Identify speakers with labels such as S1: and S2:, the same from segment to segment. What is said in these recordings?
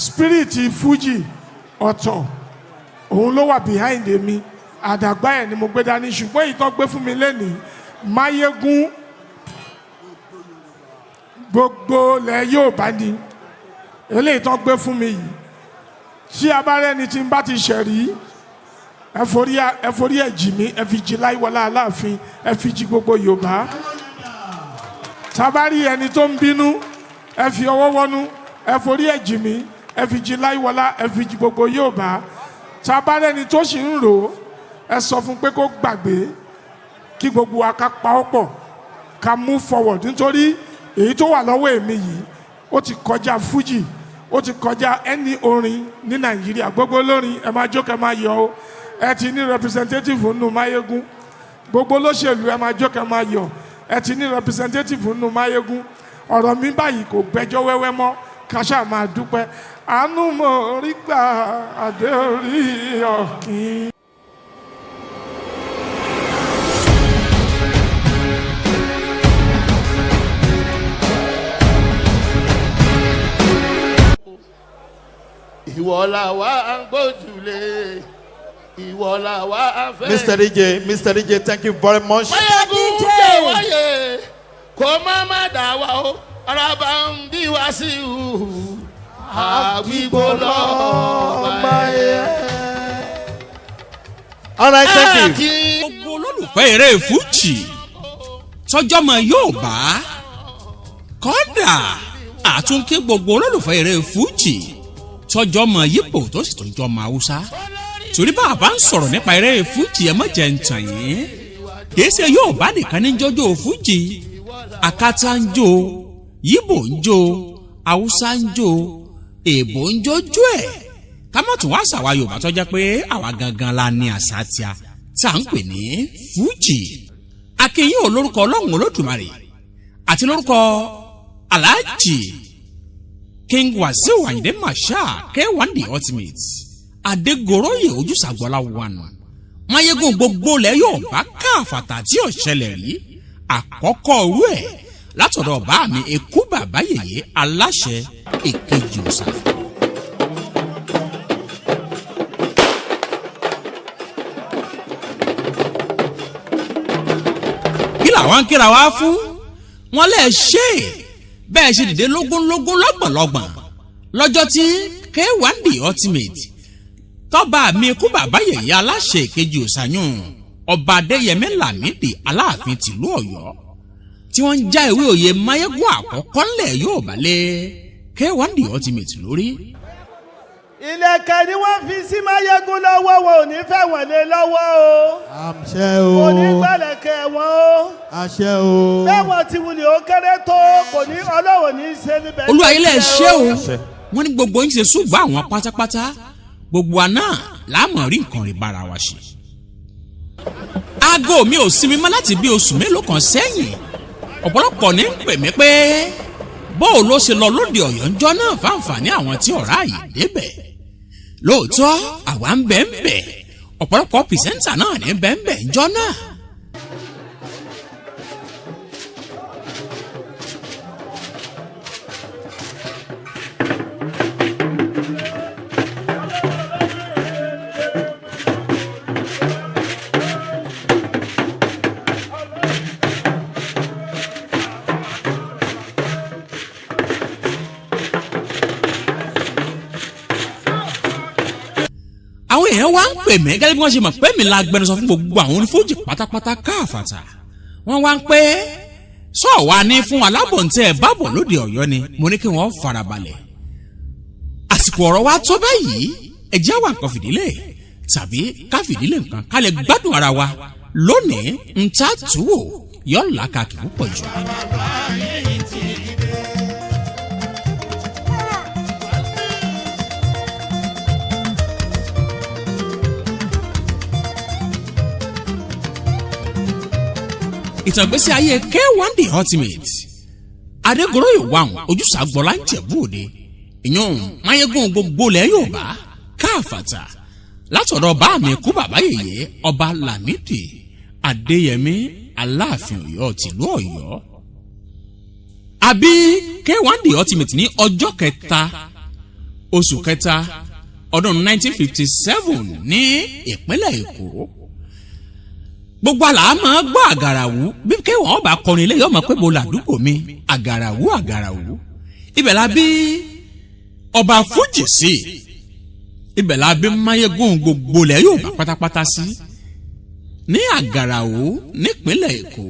S1: spirit Fuji ọ̀tọ̀ òun ló wà behind mi àdàgbà ẹ̀ ni mo gbé dání ṣùgbọ́n èyí tó gbé fún mi lẹ́nìí Máyégún gbogbo lẹ̀ Yorùbá ni eléyìí tó gbé fún mi yìí tí a bá rẹ́ni tí n bá ti ṣẹ̀rí ẹ forí ẹ̀ jì mí ẹ fi jì Láyíwọlá Aláàfin ẹ fi jì gbogbo Yorùbá tabari ẹni tó ń bínú ẹ fi ọwọ́ wọnú ẹ forí ẹ̀ jì mí ẹ fi jì Láyíwọlá ẹ fi jì gbogbo Yorùbá tabari ẹni tó sì ń rò ẹ sọ fún pé kó gbàgbé kí gbogbo wa ká pa ọ́ pọ̀ ká move forward nítorí èyí tó wà lọ́wọ́ èmi yìí ó ti kọjá Fuji ó ti kọjá ẹni orin ní Nàìjíríà gbogbo olórin ẹ máa jókè máa yọ̀ ọ́ ẹ ti ní representative nínú Máyégún gbogbo olóṣèlú ẹ máa jókè máa yọ̀ ẹ ti ní representative nínú Máyégún ọ̀rọ̀ mi báyìí kò gbẹ́jọ́ wẹ́wẹ́ mọ́ káṣá máa dúpẹ́ àánú mo rí gbà àdé orí ọ̀kìn.
S2: ìwọ la wá gbójúlé ìwọ la wá fẹ́.
S3: Mr. DJ, thank you very much.
S2: Máyégún jẹ́ wáyé kó má dà wá o ara bá ń bí wá sí i àgbígbó lọ́ọ́
S3: all right, thank you.
S4: gbogbo olólùfẹ́ eré Fuji tọ́jọ́mọ Yorùbá kọ́dà àtúnkí gbogbo olólùfẹ́ eré Fuji tọ́jọ́mọ Yíbò tó sì tọ́jọ́mọ Haúsá torí bá a bá ń sọ̀rọ̀ nípa eré Fuji ẹ má jẹ́ ń tàn yín kìí ṣe Yorùbá nìkan ní jọjọ́ Fuji Akátá ń jó Yíbò ń jó Haúsá ń jó Èbó ń jójó ẹ̀ ká má tún wá ṣàwa Yorùbá tó jẹ́ pé àwa gangan la ní àṣà tíá tá à ń pè ní Fuji akínyìn ò lórúkọ Ọlọ́run Olódùmarè àti lórúkọ Alhaji King Wasiu Ayinde Marshal K1 the Ultimate Adégoroyè Ojúṣàgbọ́lá one Máyégún gbogbo lẹ̀ Yorùbá káfàtà tí ò ṣẹlẹ̀ rí àkọ́kọ́ orú ẹ̀ látọ̀dọ̀ bá mi Èkú bàbá yèyé aláṣẹ èkejì òòṣà. kí làwọn ń kíra wá fún wọn lè ṣe bẹ́ẹ̀ ṣe dìde lógúnlógún lọ́gbọ̀nlọ́gbọ̀n lọ́jọ́ tí K1 the Ultimate tọ́ba mi Èkú bàbá yèyé aláṣẹ èkejì òòṣàyún ọba Adéyẹmí Lámídì Aláàfin tìlú Ọ̀yọ́ tí wọ́n ń já ìwé òye Máyégún àkọ́kọ́ ńlẹ̀ Yorùbá lé K1 the Ultimate lórí.
S5: ìlẹ̀kẹ̀ ni wọ́n fi sí Máyégún lọ́wọ́ wọn ò ní fẹ́ wọ̀n lé lọ́wọ́ o.
S3: àṣẹ o.
S5: kò ní gbẹ̀lẹ̀kẹ̀ wọn o.
S3: àṣẹ o.
S5: bẹ́ẹ̀ wọ́n ti wulẹ̀ ó kéré tó kò ní Ọlọ́run ní í ṣe níbẹ̀.
S4: Olúwa ilé ṣé o wọ́n ní gbogbo ń ṣe ṣùgbọ́n àwọn pátápátá gbogbo àná láàmú rí nǹkan rí bára wa ṣe. aago mi ò sinmi mọ́ láti bí oṣù mélòó kan sẹ́yìn ọ̀pọ̀lọpọ̀ ní ń pè mí pé bóò ló ṣe lọ lóde Ọ̀yọ́ ńjọ́ náà fáǹfààní àwọn tí ọ̀rá yìí débẹ̀ lóòótọ́ àwa ń bẹ̀ ń bẹ̀ ọ̀pọ̀lọpọ̀ pìrìsẹ́ńtà náà ní bẹ̀ ń bẹ̀ ńjọ́ náà. àwọn èèyàn wá ń pè mí gẹ́gẹ́ bí wọ́n ṣe mọ̀ pé mi la gbẹnusọ fún gbogbo àwọn onífújì pátápátá káàfàtà wọ́n wá ń pé sọ́ọ̀wá ní fún alábọ̀ntẹ́ bábọ̀ lóde Ọ̀yọ́ ni mo ní kí wọ́n farabalẹ̀ àsìkò ọ̀rọ̀ wa tó báyìí ẹ̀jẹ̀ wà nǹkan fìdílé tàbí ká fìdílé nǹkan ká lè gbádùn ara wa lónìí ń ta túwò yọ̀ làkàkì púpọ̀ jù. ìtàgbésí ayé K1 the Ultimate Adégoroyè one Ojúṣàgbọ́lá ń Jẹ̀bú Òde ìyún Máyégún gbogbo lẹ̀ Yorùbá káàfàtà látọ̀dọ̀ bá mi Èkú bàbá yèyé ọba Lámídì Adéyẹmí Aláàfin Ọ̀yọ́ tìlú Ọ̀yọ́ àbí K1 the Ultimate ní ọjọ́ kẹta oṣù kẹta ọdún 1957 ní ìpínlẹ̀ Èkó. Gbogbo àlà máa gbọ́ àgàràwú bí kéwọ́n bá kọrin ilé yóò mọ̀ pé mo làdúgbò mi àgàràwú. Ibẹ̀ la bí ọba fújì sí, ibẹ̀ la bí máyégún gbogbo lẹ̀ yóò bá pátápátá sí ní àgàràwú nípínlẹ̀ Èkó.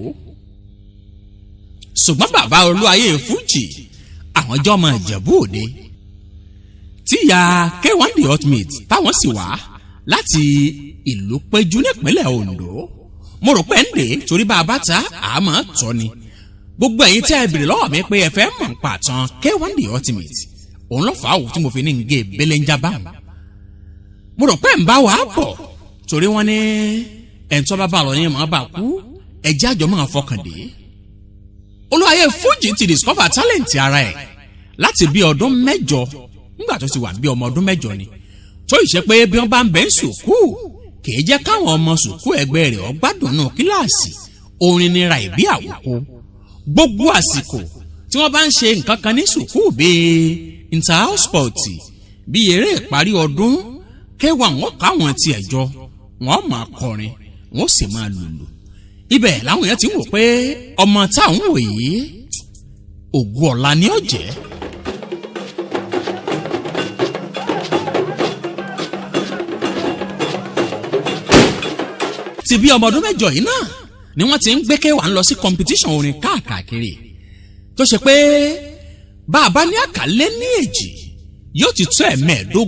S4: Ṣùgbọ́n bàbá olúwayé fújì àwọn jọmọ Ìjẹ̀bú Òde tí ìyá K1 The Ultimate táwọn sì wá láti ìlú Péjú nípínlẹ̀ Ondo. Mo rò pé ń dè torí bá a bá ta àmọ́ tọ́ ni. Gbogbo ẹ̀yin tí a bèrè lọ́wọ́ mi pé ẹ fẹ́ mọ̀ nípa àtàn K1 The Ultimate òun ló fà á wò tí mo fi ní ngé belenja báwọn. Mo rò pé ń bá wa bọ̀ torí wọ́n ní ẹ̀ńtọ́ bá bá lọ yẹn máa bá kú ẹ̀jẹ̀ àjọ máa fọkàn dé. Olúwayé fújì ti discover talent ara ẹ̀ láti bí ọdún 8 nígbà tó ti wà bí ọmọ ọdún 8 ni tó ìṣe pé bí wọ́n bá ń bẹ́ ń sùkúù kìí jẹ́ káwọn ọmọ sùkúù ẹgbẹ́ rẹ̀ ọgbádùn náà kíláàsì orin nira ìbí àwòkọ. Gbogbo àsìkò tí wọ́n bá ń ṣe nǹkan kan ní sùkúù bíi inter-house sport bíi eré ìparí ọdún K1 wọn káwọn tiẹ̀ jọ wọ́n máa kọrin wọ́n sì máa lùlù. Ibẹ̀ làwọn èèyàn ti ń wò pé ọmọ táwọn wò yìí ògùn ọ̀la ni ó jẹ́. Ti bí ọmọ ọdún 8 yìí náà ni wọ́n ti ń gbé K1 lọ sí competition orin káàkiri tó ṣe pé bá a bá ní àkàlẹ́ ní èjì yóò ti tó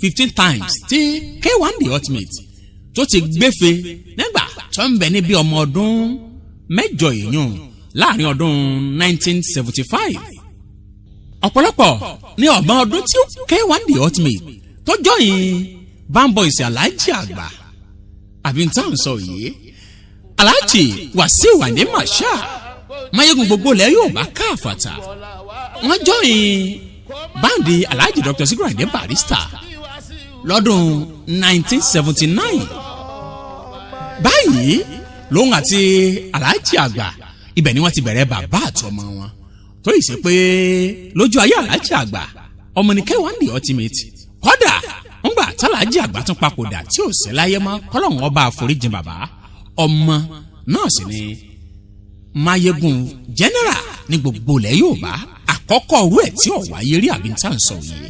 S4: 15 times tí K1 The Ultimate tó ti gbéfe nígbà tó ń bẹ níbi ọmọ ọdún 8 èèyàn láàrin ọdún 1975. Ọ̀pọ̀lọpọ̀ ní ọgbọ̀n ọdún tí K1 The Ultimate tó jọyìn Bamboys Alhaji àgbà àbí n táwọn sọ yìí Alhaji Wasiu Ayinde Marshal máyégún gbogbo lẹ yóò bá káfàtà wọ́n jọyìn báńdì Alhaji Dr. Sikiru Ayinde Barrister lọ́dún 1979. Báyìí lòun àti Alhaji àgbà ibẹ̀ ni wọ́n ti bẹ̀rẹ̀ bàbá àtọmọ wọn tó yìí ṣe pé lójú ayé Alhaji àgbà ọmọ ní K1 The Ultimate kódà ń gbà tálàjì àgbà tún papòdà tí ò sí láyé mọ́ kọ́lọ́hún ọba àforíjìn bàbá ọmọ náà sì ni máyégún general ní gbogbo ilẹ̀ Yorùbá àkọ́kọ́ orú ẹ̀ tí ò wáyé rí àbí tá à ń sọ yìí.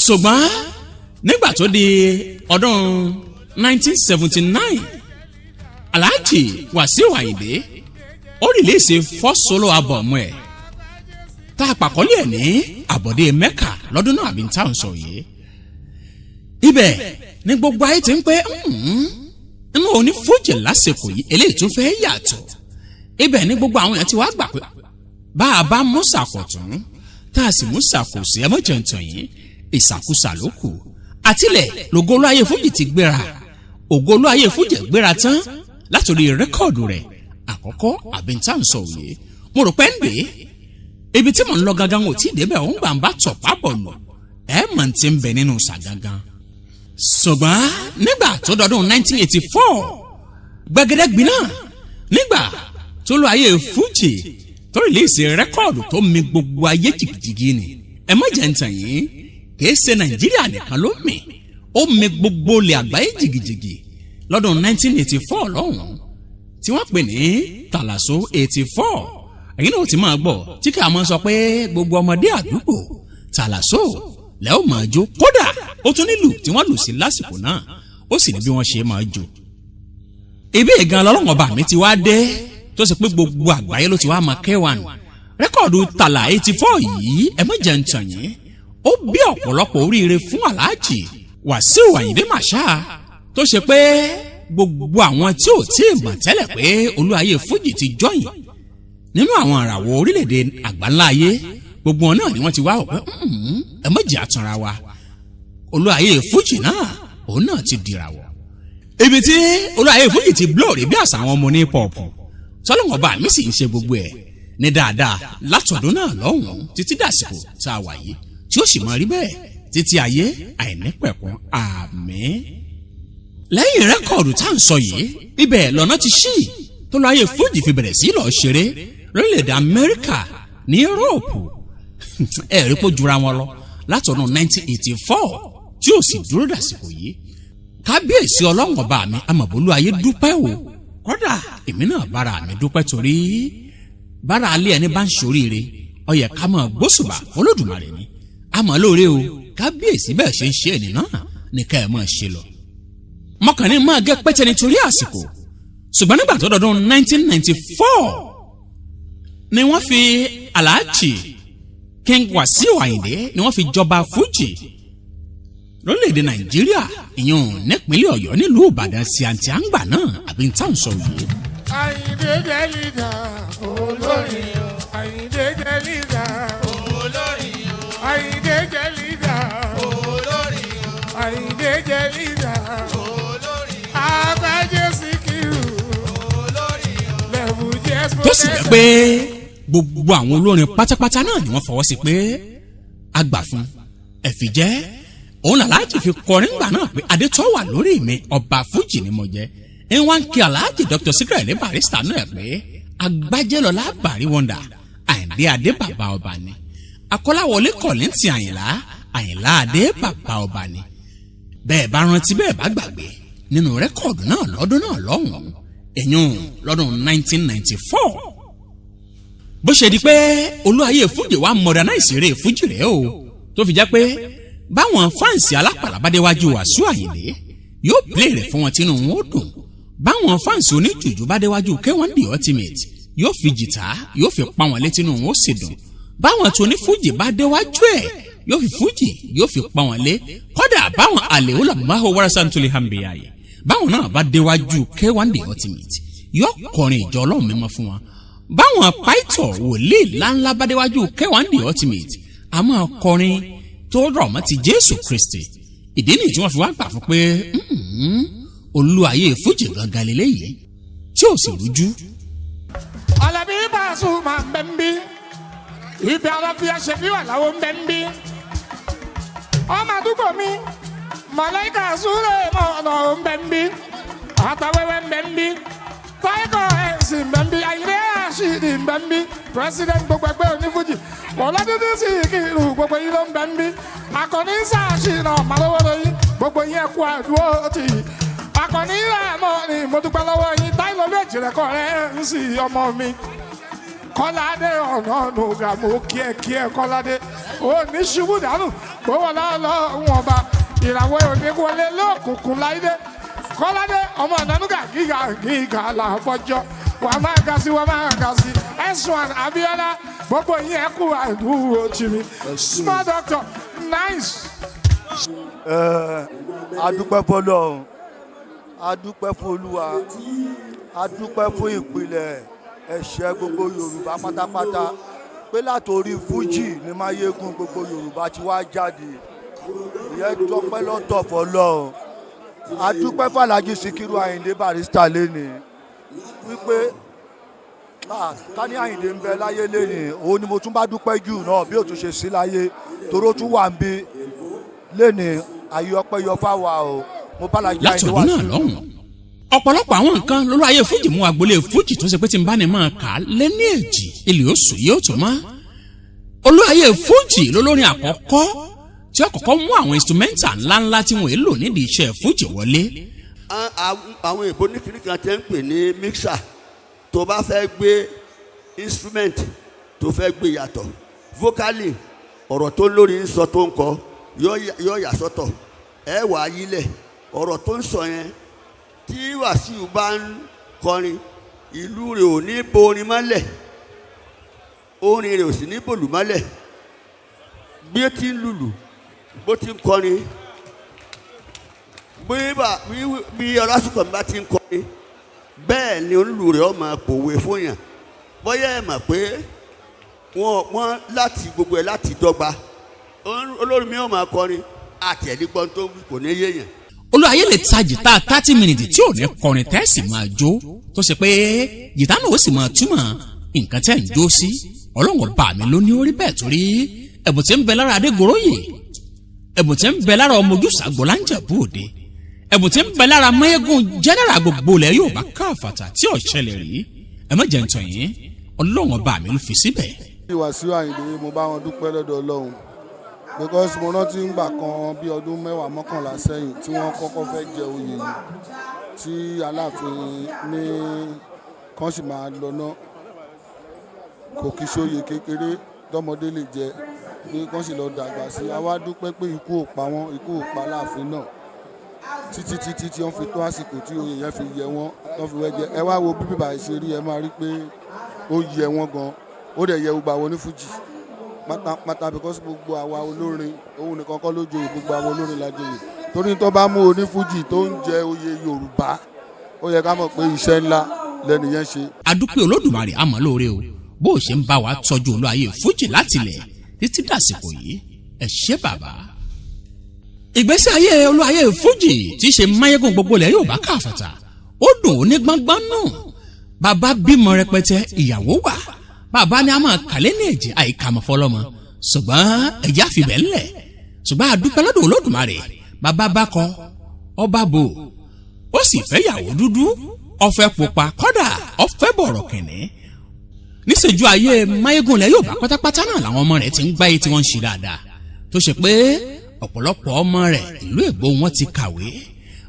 S4: Ṣùgbọ́n nígbà tó di ọdún 1979 Alhaji Wasiu Ayinde ó rìlíìsì first solo album ẹ̀ tá a pàkọ́lé ẹ̀ ní àbọ̀dé Mẹ́kà lọ́dún náà àbí tá à ń sọ yìí. Ibẹ̀ ní gbogbo ayé ti ń pẹ́ nínú òní fújì lásìkò yìí eléyìí tún fẹ́ yàtọ̀. Ibẹ̀ ní gbogbo àwọn èèyàn ti wá gbà pé bá a bá mú sàkọ̀tún tá a sì mú sàkóso ẹ mọ̀jẹ̀ntàn yìí ìsàkúsà ló kù. Àtilẹ̀ lògo Olúwayé fújì ti gbéra ògo Olúwayé fújì gbéra tán látòrí rẹ́kọ̀dù rẹ̀ àkọ́kọ́ àbíntà ń sọ òye. Mo rò pé ń dé ibi tí mò ń lọ gangan ò tí ì débẹ̀ òun gbà ń bá tọ̀pá bọ̀ lọ ẹ̀ mọ̀ ti ń bẹ nínú sàgangan. Ṣùgbọ́n nígbà tó dọdún 1984 gbẹgẹdẹ gbiná nígbà tó Olúwayé fújì tó rìlíìsì rẹ́kọ̀dù tó mi gbogbo ayé jìgìjìgì ni ẹ má jẹ́ ń tàn yín kìí ṣe Nàìjíríà nìkan ló mì ó mi gbogbo ilẹ̀ àgbáyé jìgìjìgì lọ́dún 1984 lọ́hùn-ún tí wọ́n pè ní Tàlàsó 84 èyí náà ti máa gbọ́ tí kí a máa sọ pé gbogbo ọmọdé àdúgbò Tàlàsó lẹ́ ò máa jó kódà ó tún nílù tí wọ́n lù sí lásìkò náà ó sì ní bí wọ́n ṣe máa jó. Ibi ìgan lọ́lọ́wọ́n ọba mi ti wá dé tó ṣe pé gbogbo àgbáyé ló ti wá máa K1 rẹ́kọ̀dù Tàlà 84 yìí ẹ má jẹ́ ń tàn yín ó bí ọ̀pọ̀lọpọ̀ oríire fún Alhaji Wasiu Ayinde Marshal tó ṣe pé gbogbo àwọn tí ò tí ì mọ̀ tẹ́lẹ̀ pé Olúwayé fújì ti jọyìn nínú àwọn àràwọ̀ orílẹ̀-èdè àgbáńlá ayé gbogbo wọn náà ni wọ́n ti wá ọ̀pẹ́ ẹ má jẹ́ àtànra wa Olúwayé fújì náà òun náà ti dìràwọ̀. Ibi tí Olúwayé fújì ti blóòrè bí àṣà àwọn ọmọ ní pọ̀pù sọlọ́wọ́n ọba mi sì ń ṣe gbogbo ẹ̀ ní dáadáa látọ̀dún náà lọ́hùn-ún títí dàsìkò tá a wà yìí tí ó sì máa rí bẹ́ẹ̀ títí ayé àìnípẹ̀kun àmín. Lẹ́yìn rẹ́kọ̀dù tá à ń sọ yìí ibẹ̀ lọ́nà ti ṣí tó Olúwayé fújì fi bẹ̀rẹ̀ sí lọ́ọ́ ṣeré lórílẹ̀‐èdè Amẹ́ríkà ní Yúróòpù ẹ̀rí kó jura wọn lọ látọ̀nà 1984 tí ó sì dúró dàsìkò yìí kábíyèsí ọlọ́run ọba mi amọ̀bólú ayé dúpẹ́ o kódà èmi náà bára mi dúpẹ́ torí bára alẹ́ ẹni bá ń ṣoríire ó yẹ ká máa gbósùbà fọlọ́dùmarè ni àmọ́ lóore o kábíyèsí bẹ́ẹ̀ ṣe ń ṣe ẹni náà ní ká ẹ máa ṣe lọ. mọ́kànlélẹ́ máa gẹ́ pẹ́tẹ́ nítorí àsìkò ṣùgbọ́n nígbà tó dọdún 1994 ni wọ́n fi Alhaji King Wasiu Ayinde ni wọ́n fi jọba Fuji lórílẹ̀‐èdè Nàìjíríà ìyẹn nípínlẹ̀ Ọ̀yọ́ nílùú Ìbàdàn sí àǹtí àǹgbà náà àbí ń tàn sọ yìí.
S1: Ayinde jẹ́ lídà olórí o. Ayinde jẹ́ lídà olórí o. Ayinde jẹ́ lídà olórí o. Ayinde jẹ́ lídà olórí o. Àgbájé Síkírù olórí o. Lẹ́bù jẹ́ sọ́dẹ̀.
S4: tó sì jẹ́ pé gbogbo àwọn olórin pátápátá náà ni wọ́n fọwọ́ sí pé a gbà fún ẹ̀fìjẹ́ òun làlájì fi kọrin gbà náà pé adétọ́ wà lórí mi ọba Fuji ni mo jẹ́ ń wá ń kí Alhaji Dr. Sikiru ní Barrister náà pé agbájẹ́lọ́lá bàrí wọ́ndà Àyìndé adé bàbá ọba ni Akọ́láwọlé Kọ̀lìntì Àyìnlá adé bàbá ọba ni bẹ́ẹ̀ bá rántí bẹ́ẹ̀ bá gbàgbé nínú rẹ́kọ̀dù náà lọ́dún náà lọ́hùn-ún èyún lọ́dún 1994 bó ṣe di pé olúwayé Fuji wa modernize eré Fuji rẹ̀ o tó fi jẹ́ pé báwọn fáǹsì alápàlà bá déwájú Wasiu Ayinde yóò play rẹ̀ fún wọn tínú wọn ó dùn báwọn fáǹsì oníjùjú bá déwájú K1 The Ultimate yóò fi jìtá yóò fi pa wọn létí inú wọn ó sì dùn báwọn tó ní Fuji bá déwájú ẹ̀ yóò fi Fuji yóò fi pa wọn lé kódà báwọn àlè olùmọ̀ọ́ wàrasàntúlẹ̀ hàmbíyàyè báwọn náà bá déwájú K1 The Ultimate yóò kọrin ìjọ ọlọ́run mímọ́ fún wọn báwọn pàìtọ̀ wòlíì ńláńlá bá déwájú K1 The Ultimate a máa kọrin tó rọ̀ mọ́ ti Jésù Kristi ìdí nìyí tí wọ́n fi wá gbà fún pé olúwayé Fuji gangan lélẹ́yìí tí ò sì rújú.
S1: Alábí Pasuma ń bẹ́ ń bí ibi aláfíà ṣe fi wà láwọn ń bẹ́ ń bí ọmọ àdúgbò mi Màláíkà Súlẹ̀ mọ́ ọ̀nà ń bẹ́ ń bí àtàwẹ́wẹ́ ń bẹ́ ń bí Táíkọ̀ ẹ̀sìn ń bẹ́ ń bí Ayinde Rashidi ń bẹ́ ń bí president gbogbo ẹgbẹ́ onífújì Ọládélé Síkírù gbogbo yìí ló ń bẹ́ ń bí Akọni Ṣàṣìnà màlúwọ̀lọ́ yìí gbogbo yìí ẹ̀kú àdúró tì í Akọni Rẹ̀mọ́ ni mo dúpẹ́ lọ́wọ́ yín Táílò méjì rẹ̀ kọ́ rẹ̀ ń sì ọmọ mi Kọ́ládé ọ̀nà nùgà mo kí ẹ Kọ́ládé ó ní ṣubú dànù gbówó lọ́wọ́ ọba ìràwọ̀ òní wọlé lókùnkùn láìdé Kọ́ládé ọmọ nànúgà gíga làbọ̀jọ́ wàá máa ga sí S1 Abíọ́lá gbogbo yín ẹ kú àdúró tì mí small doctor nice.
S6: adúpẹ́ fọlọ́run adúpẹ́ fún Olúwa adúpẹ́ fún ìpìlẹ̀ ẹ̀ṣẹ̀ gbogbo Yorùbá pátápátá pé látòrí Fuji ní Máyégún gbogbo Yorùbá ti wá jáde ìyẹn tọpẹ́ lọ́tọ̀ fọlọ́run adúpẹ́ fún Alhaji Sikiru Ayinde Barrister lẹ́ni wípé ká ní Ayinde ń bẹ láyé lẹ́ni òun ni mo tún bá dúpẹ́ jù náà bí ó tún ṣe sí láyé toró tún wà ń bí lẹ́ni ayé ọpẹ́ yọ fáwa o mo bá Alhaji Ayinde wá sí.
S4: látọ̀dún náà lọ́hùn ọ̀pọ̀lọpọ̀ àwọn nǹkan lolúwayé Fuji mú agboolé Fuji tó ṣe pé tí n bá ní máa kà á lé ní èjì ilé oṣù yóò tó mọ́ olúwayé Fuji lolórin àkọ́kọ́ tí ó kọ́kọ́ mú àwọn instrumental ńláńlá tí wọ́n èlò nídìí iṣẹ́ Fuji wọlé.
S2: àwọn èèbó ní kiri kan tẹ́ ń pè ní mixer tó bá fẹ́ gbé instrument tó fẹ́ gbé yàtọ̀ vocally ọ̀rọ̀ tó lórí ń sọ tó ń kọ yóò yà sọ́tọ̀ ẹ wà á yílẹ̀ ọ̀rọ̀ tó ń sọ yẹn tí Wàsíù bá ń kọrin ìlú rẹ̀ ò ní borin mọ́lẹ̀ orin rẹ̀ ò sì ní bòlù mọ́lẹ̀ bí ó ti ń lùlù bó ti ń kọrin bí Ọlásùnkànmí bá ti ń kọrin bẹ́ẹ̀ ni olùlù rẹ̀ ó máa pòwe fún yàn bóyá ẹ mọ̀ pé wọ́n láti gbogbo ẹ̀ láti dọ́gba olórin mi ó máa kọrin àtẹ̀lẹ́gbọ́n tó kò ní yéèyàn.
S4: olúwayé lè ta jìtá 30 minutes tí ò ní kọrin tẹ́sí máa jó tó ṣe pé jìtá náà ó sì máa túmọ̀ nǹkan tẹ́ ń jó sí ọlọ́run bá mi ló ní orí bẹ́ẹ̀ torí ẹ̀bùn tí ń bẹ lára Adégoróyè ẹ̀bùn tí ń bẹ lára ọmọ ojúṣà Gbọ́láńjẹ̀bú Òde ẹ̀bùn tí ń bẹ lára Máyégún jẹ́nẹ́rà gbogbo ilẹ̀ Yorùbá káfàtà tí ò ṣẹlẹ̀ rí ẹ má jẹ́ ń tàn yín ọlọ́run bá mi ló fi síbẹ̀.
S7: Wàsíù Ayinde mo bá wọn dúpẹ́ lọ́dọ̀ Ọlọ́run because mo rántí ngbà kan bí ọdún 10-11 sẹ́yìn tí wọ́n kọ́kọ́ fẹ́ jẹ oyè yìí tí Aláàfin ní kán sì máa lọ ná kò kí sóye kékeré tọmọdé lè jẹ pé kán sì lọ dàgbà sí i. Àwa dúpẹ́ pé ikú ò pa wọ́n, ikú ò pa Aláàfin náà títí tí wọ́n fi tó àsìkò tí oyè yẹn fi yẹ wọ́n tó fi wẹ́jẹ. Ẹ wá wo bí bíbá ṣe rí, ẹ máa rí pé ó yẹ wọ́n gan, ó dẹ̀ yẹ gbogbo àwọn onífújì pátápátá because gbogbo àwa olórin òun nìkan kọ́ ló joyè, gbogbo àwọn olórin la joyè. Torí tó bá mú onífújì tó ń jẹ oyè Yorùbá ó yẹ ká mọ̀ pé iṣẹ́ ńlá lẹ́nu yẹn ṣe.
S4: adúpẹ́ Olódùmarè àmọ́ lóore o bó o ṣe ń bá wa tọ́jú olúayé fújì látilẹ̀ títí dàsìkò yìí ẹ ṣé bàbá. ìgbésí ayé olúayé fújì tí í ṣe máyégún gbogbo ilẹ̀ Yorùbá káfàtà ó dùn ó ní gbọ́ngbọ́n nù. bàbá bímọ rẹpẹtẹ ìyàwó wà, bàbá ni a máa kàlẹ́ ní èjì àìkàmọ̀ fọlọ́mọ ṣùgbọ́n ẹ̀já fìbẹ́ ńlẹ̀. ṣùgbọ́n adúpẹ́ lọ́dọ̀ Olódùmarè bàbá bá kọ ọba bò ó sì fẹ́ yàwó dúdú ọfẹ́ pupa kọ́dà ọfẹ́ bọ̀rọ̀ kẹ̀nẹ́. níṣẹ́jú ayé máyégún ilẹ̀ Yorùbá pátápátá náà làwọn ọmọ rẹ̀ ti ń gbáyé tí wọ́n ń ṣe dáadáa tó ṣe pé ọ̀pọ̀lọpọ̀ ọmọ rẹ̀ ìlú Ègbó wọn ti kàwé.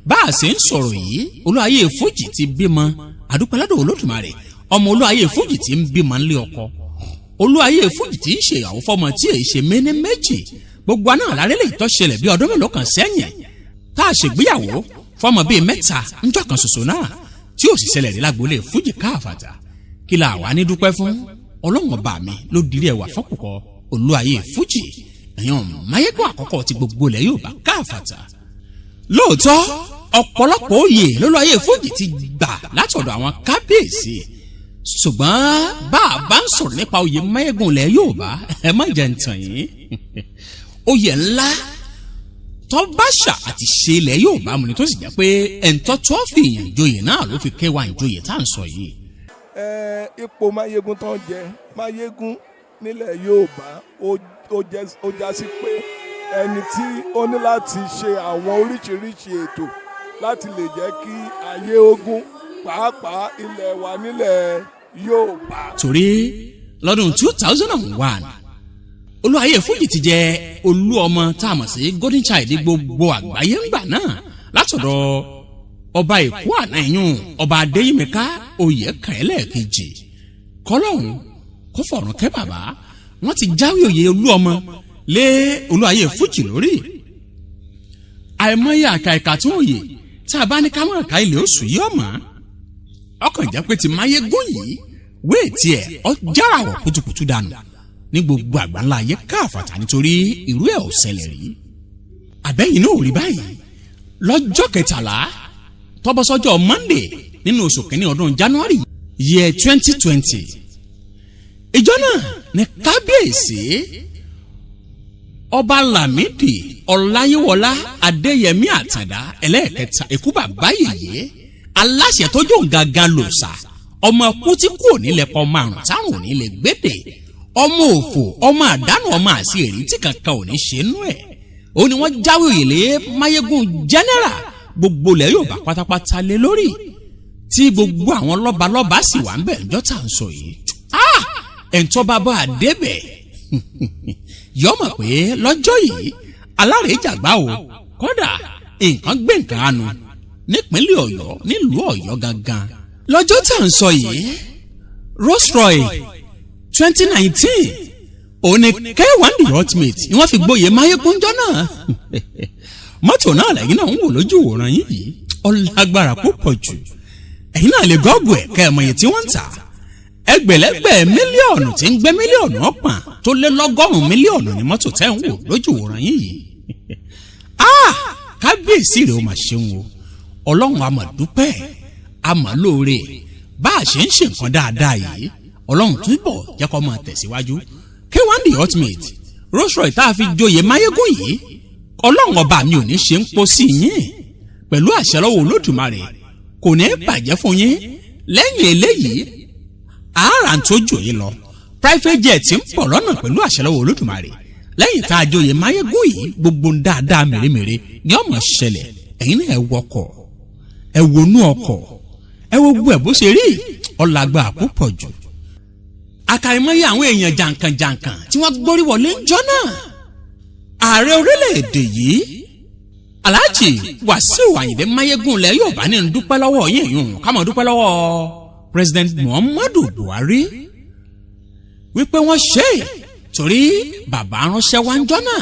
S4: bá a ṣe ń sọ̀rọ̀ yìí olúayé fújì ti bímọ adúpẹ́ lọ́dọ̀ Olódùmarè ọmọ olúayé fújì ti ń bímọ nílé ọkọ, olúayé fújì ti ń ṣe ìyàwó fọmọ tí èyí ṣe méní méjì. gbogbo àná àlárẹ́ lè tọ́ ṣẹlẹ̀ bí ọdún mélòó kan sẹ́yìn tá a ṣègbéyàwó fọmọ bíi 3 ńjọ́ kan ṣoṣo náà tí ò sì ṣẹlẹ̀ rí lágboolé fújì káfàtà. kí la wà ní dúpẹ́ fún Ọlọ́run ọba mi ló dirí ẹwà fọ́kùkọ olúayé fújì èèyàn máyégún àkọ́kọ́ ti gbogbo ilẹ̀ Yorùbá káfàtà. lóòótọ́ ọ̀pọ̀lọpọ̀ oyè lólúayé fújì ti gbà látọ̀dọ̀ àwọn kábíyèsí ṣùgbọ́n bá a bá ń sọ̀rọ̀ nípa oyè máyégún ilẹ̀ Yorùbá ẹ má jẹ́ ń tàn yín oyè ńlá tọ́báṣà àti ṣe ilẹ̀ Yorùbá mu ni tó sì jẹ́ pé ẹ̀ńtọ́ tó fi èèyàn joyè náà ló fi kẹwàá ìjòyè tá à ń sọ yìí.
S8: ipò máyégún tó ń jẹ máyégún nílẹ̀ Yorùbá ó já sí pé ẹni tí ó ní láti ṣe àwọn oríṣiríṣi ètò láti lè jẹ́ kí ayé ogun pàápàá ilẹ̀ wa nílẹ̀ Yorùbá.
S4: torí lọ́dún 2001 olúayé fújì ti jẹ olú ọmọ tá a mọ̀ sí golden child gbogbo àgbáyé ńgbà náà látọ̀dọ̀ ọba Èkó àná ìyún ọba Adéyímíká Oyèkán ẹlẹ́ẹ̀kejì kọ́lọ́hún kó fọ̀rùn kẹ́ bàbá. wọ́n ti jáwé oyè olú ọmọ lé olúayé fújì lórí. àìmọye àkàìkà tó òye tá a bá ní kámọ́ràn ká ilé oṣù yìí ọ̀mọ́ ọkàn jẹ́ pé ti máyégún yìí wéè tiẹ̀ ọjàrà wọ̀ kùtùkùtù dànù ní gbogbo àgbáńlá ayé káfàtà nítorí irú ẹ̀ ò ṣẹlẹ̀ rí. àbẹ́yìn náà ò rí báyìí lọ́jọ́ 13 tọ́bọ́sọ́jọ́ Monday nínú oṣù kìíní ọdún January year 2020. ìjọ náà ní kábíyèsí ọba Lámídì Ọláyíwọlá Adéyẹmí Àtàndá ẹlẹ́ẹ̀kẹta èkú bàbá yèyé aláṣẹ tó jò ń gangan lòsà ọmọ kú tí kò nílẹ̀ pọ̀ márùn táwọn ò ní lè gbédè ọmọ òfò ọmọ àdánù ọmọ àti èrè tí kankan ò ní ṣe nú ẹ̀. ó ní wọ́n jáwé òyìnlé máyégún general gbogbo ilẹ̀ Yorùbá pátápátá lé lórí tí gbogbo àwọn lọ́balọ́ba sì wà ń bẹ̀ ńjọ́ tá à ń sọ yìí. ẹ̀ńtọ́ bá bá a débẹ̀ yọmọ pé lọ́jọ́ yìí alárèéjàgbá o kódà nǹkan gbé nǹkan anu nípínlẹ̀ Ọ̀yọ́ nílùú Ọ̀yọ́ gangan lọ́jọ́ tá à ń sọ yìí. Rolls Royce 2019 òní K1 the ultimate ni wọ́n fi gbóyè máyégúnjọ́ náà. mọ́tò náà lẹ́yìn náà ń wò lójú ìwòran yìí ọlágbára púpọ̀ jù. ẹ̀yin náà lè gọ́ọ̀gù ẹ̀ kẹ́ ẹ̀ mọ̀ iye tí wọ́n ń tà. ẹgbẹ̀lẹ́gbẹ̀ mílíọ̀nù tí ń gbé mílíọ̀nù ọ̀pọ̀n tó lé lọ́gọ́rùn-ún mílíọ̀nù ni mọ́tò tẹ́ ń wò lójú ìwòran yìí. kábíyèsí rẹ̀ ó mà ṣeun o ọlọ́run a máa dúpẹ́ a máa lóore bá a ṣe ń ṣe nǹkan dáadáa yìí ọlọ́run túbọ̀ jẹ́ kó máa tẹ̀síwájú. K1 the ultimate Rolls Royce tá a fi joyè máyégún yìí ọlọ́run ọba mi ò ní ṣe ń pọ̀ sí yín pẹ̀lú àṣẹ lọ́wọ́ Olódùmarè kò ní bàjẹ́ fún yín. lẹ́yìn eléyìí àárà ń tó jòyè lọ private jet ń pọ̀ lọ́nà pẹ̀lú àṣẹ lọ́wọ́ Olódùmarè. lẹ́yìn tá a joyè máyégún yìí gbogbo ń dáadáa mèremère ni ọmọ ṣẹlẹ̀. ẹ̀yin náà ẹ wọkọ̀ ẹ wọnú ọkọ̀ ẹ wo gbogbo ẹ̀ bó ṣe rí ọ̀làgbà púpọ̀ jù. àkàìmọye àwọn èèyàn jàǹkànjàǹkàn tí wọ́n gbórí wọlé ńjọ́ náà. ààrẹ orílẹ̀-èdè yìí Alhaji Wasiu Ayinde Mayegun lẹ yóò bá ní dúpẹ́ lọ́wọ́ yín yùn ká máa dúpẹ́ lọ́wọ́ President Muhammadu Buhari wípé wọ́n ṣe torí bàbá ránṣẹ́ wá ń jọ́nà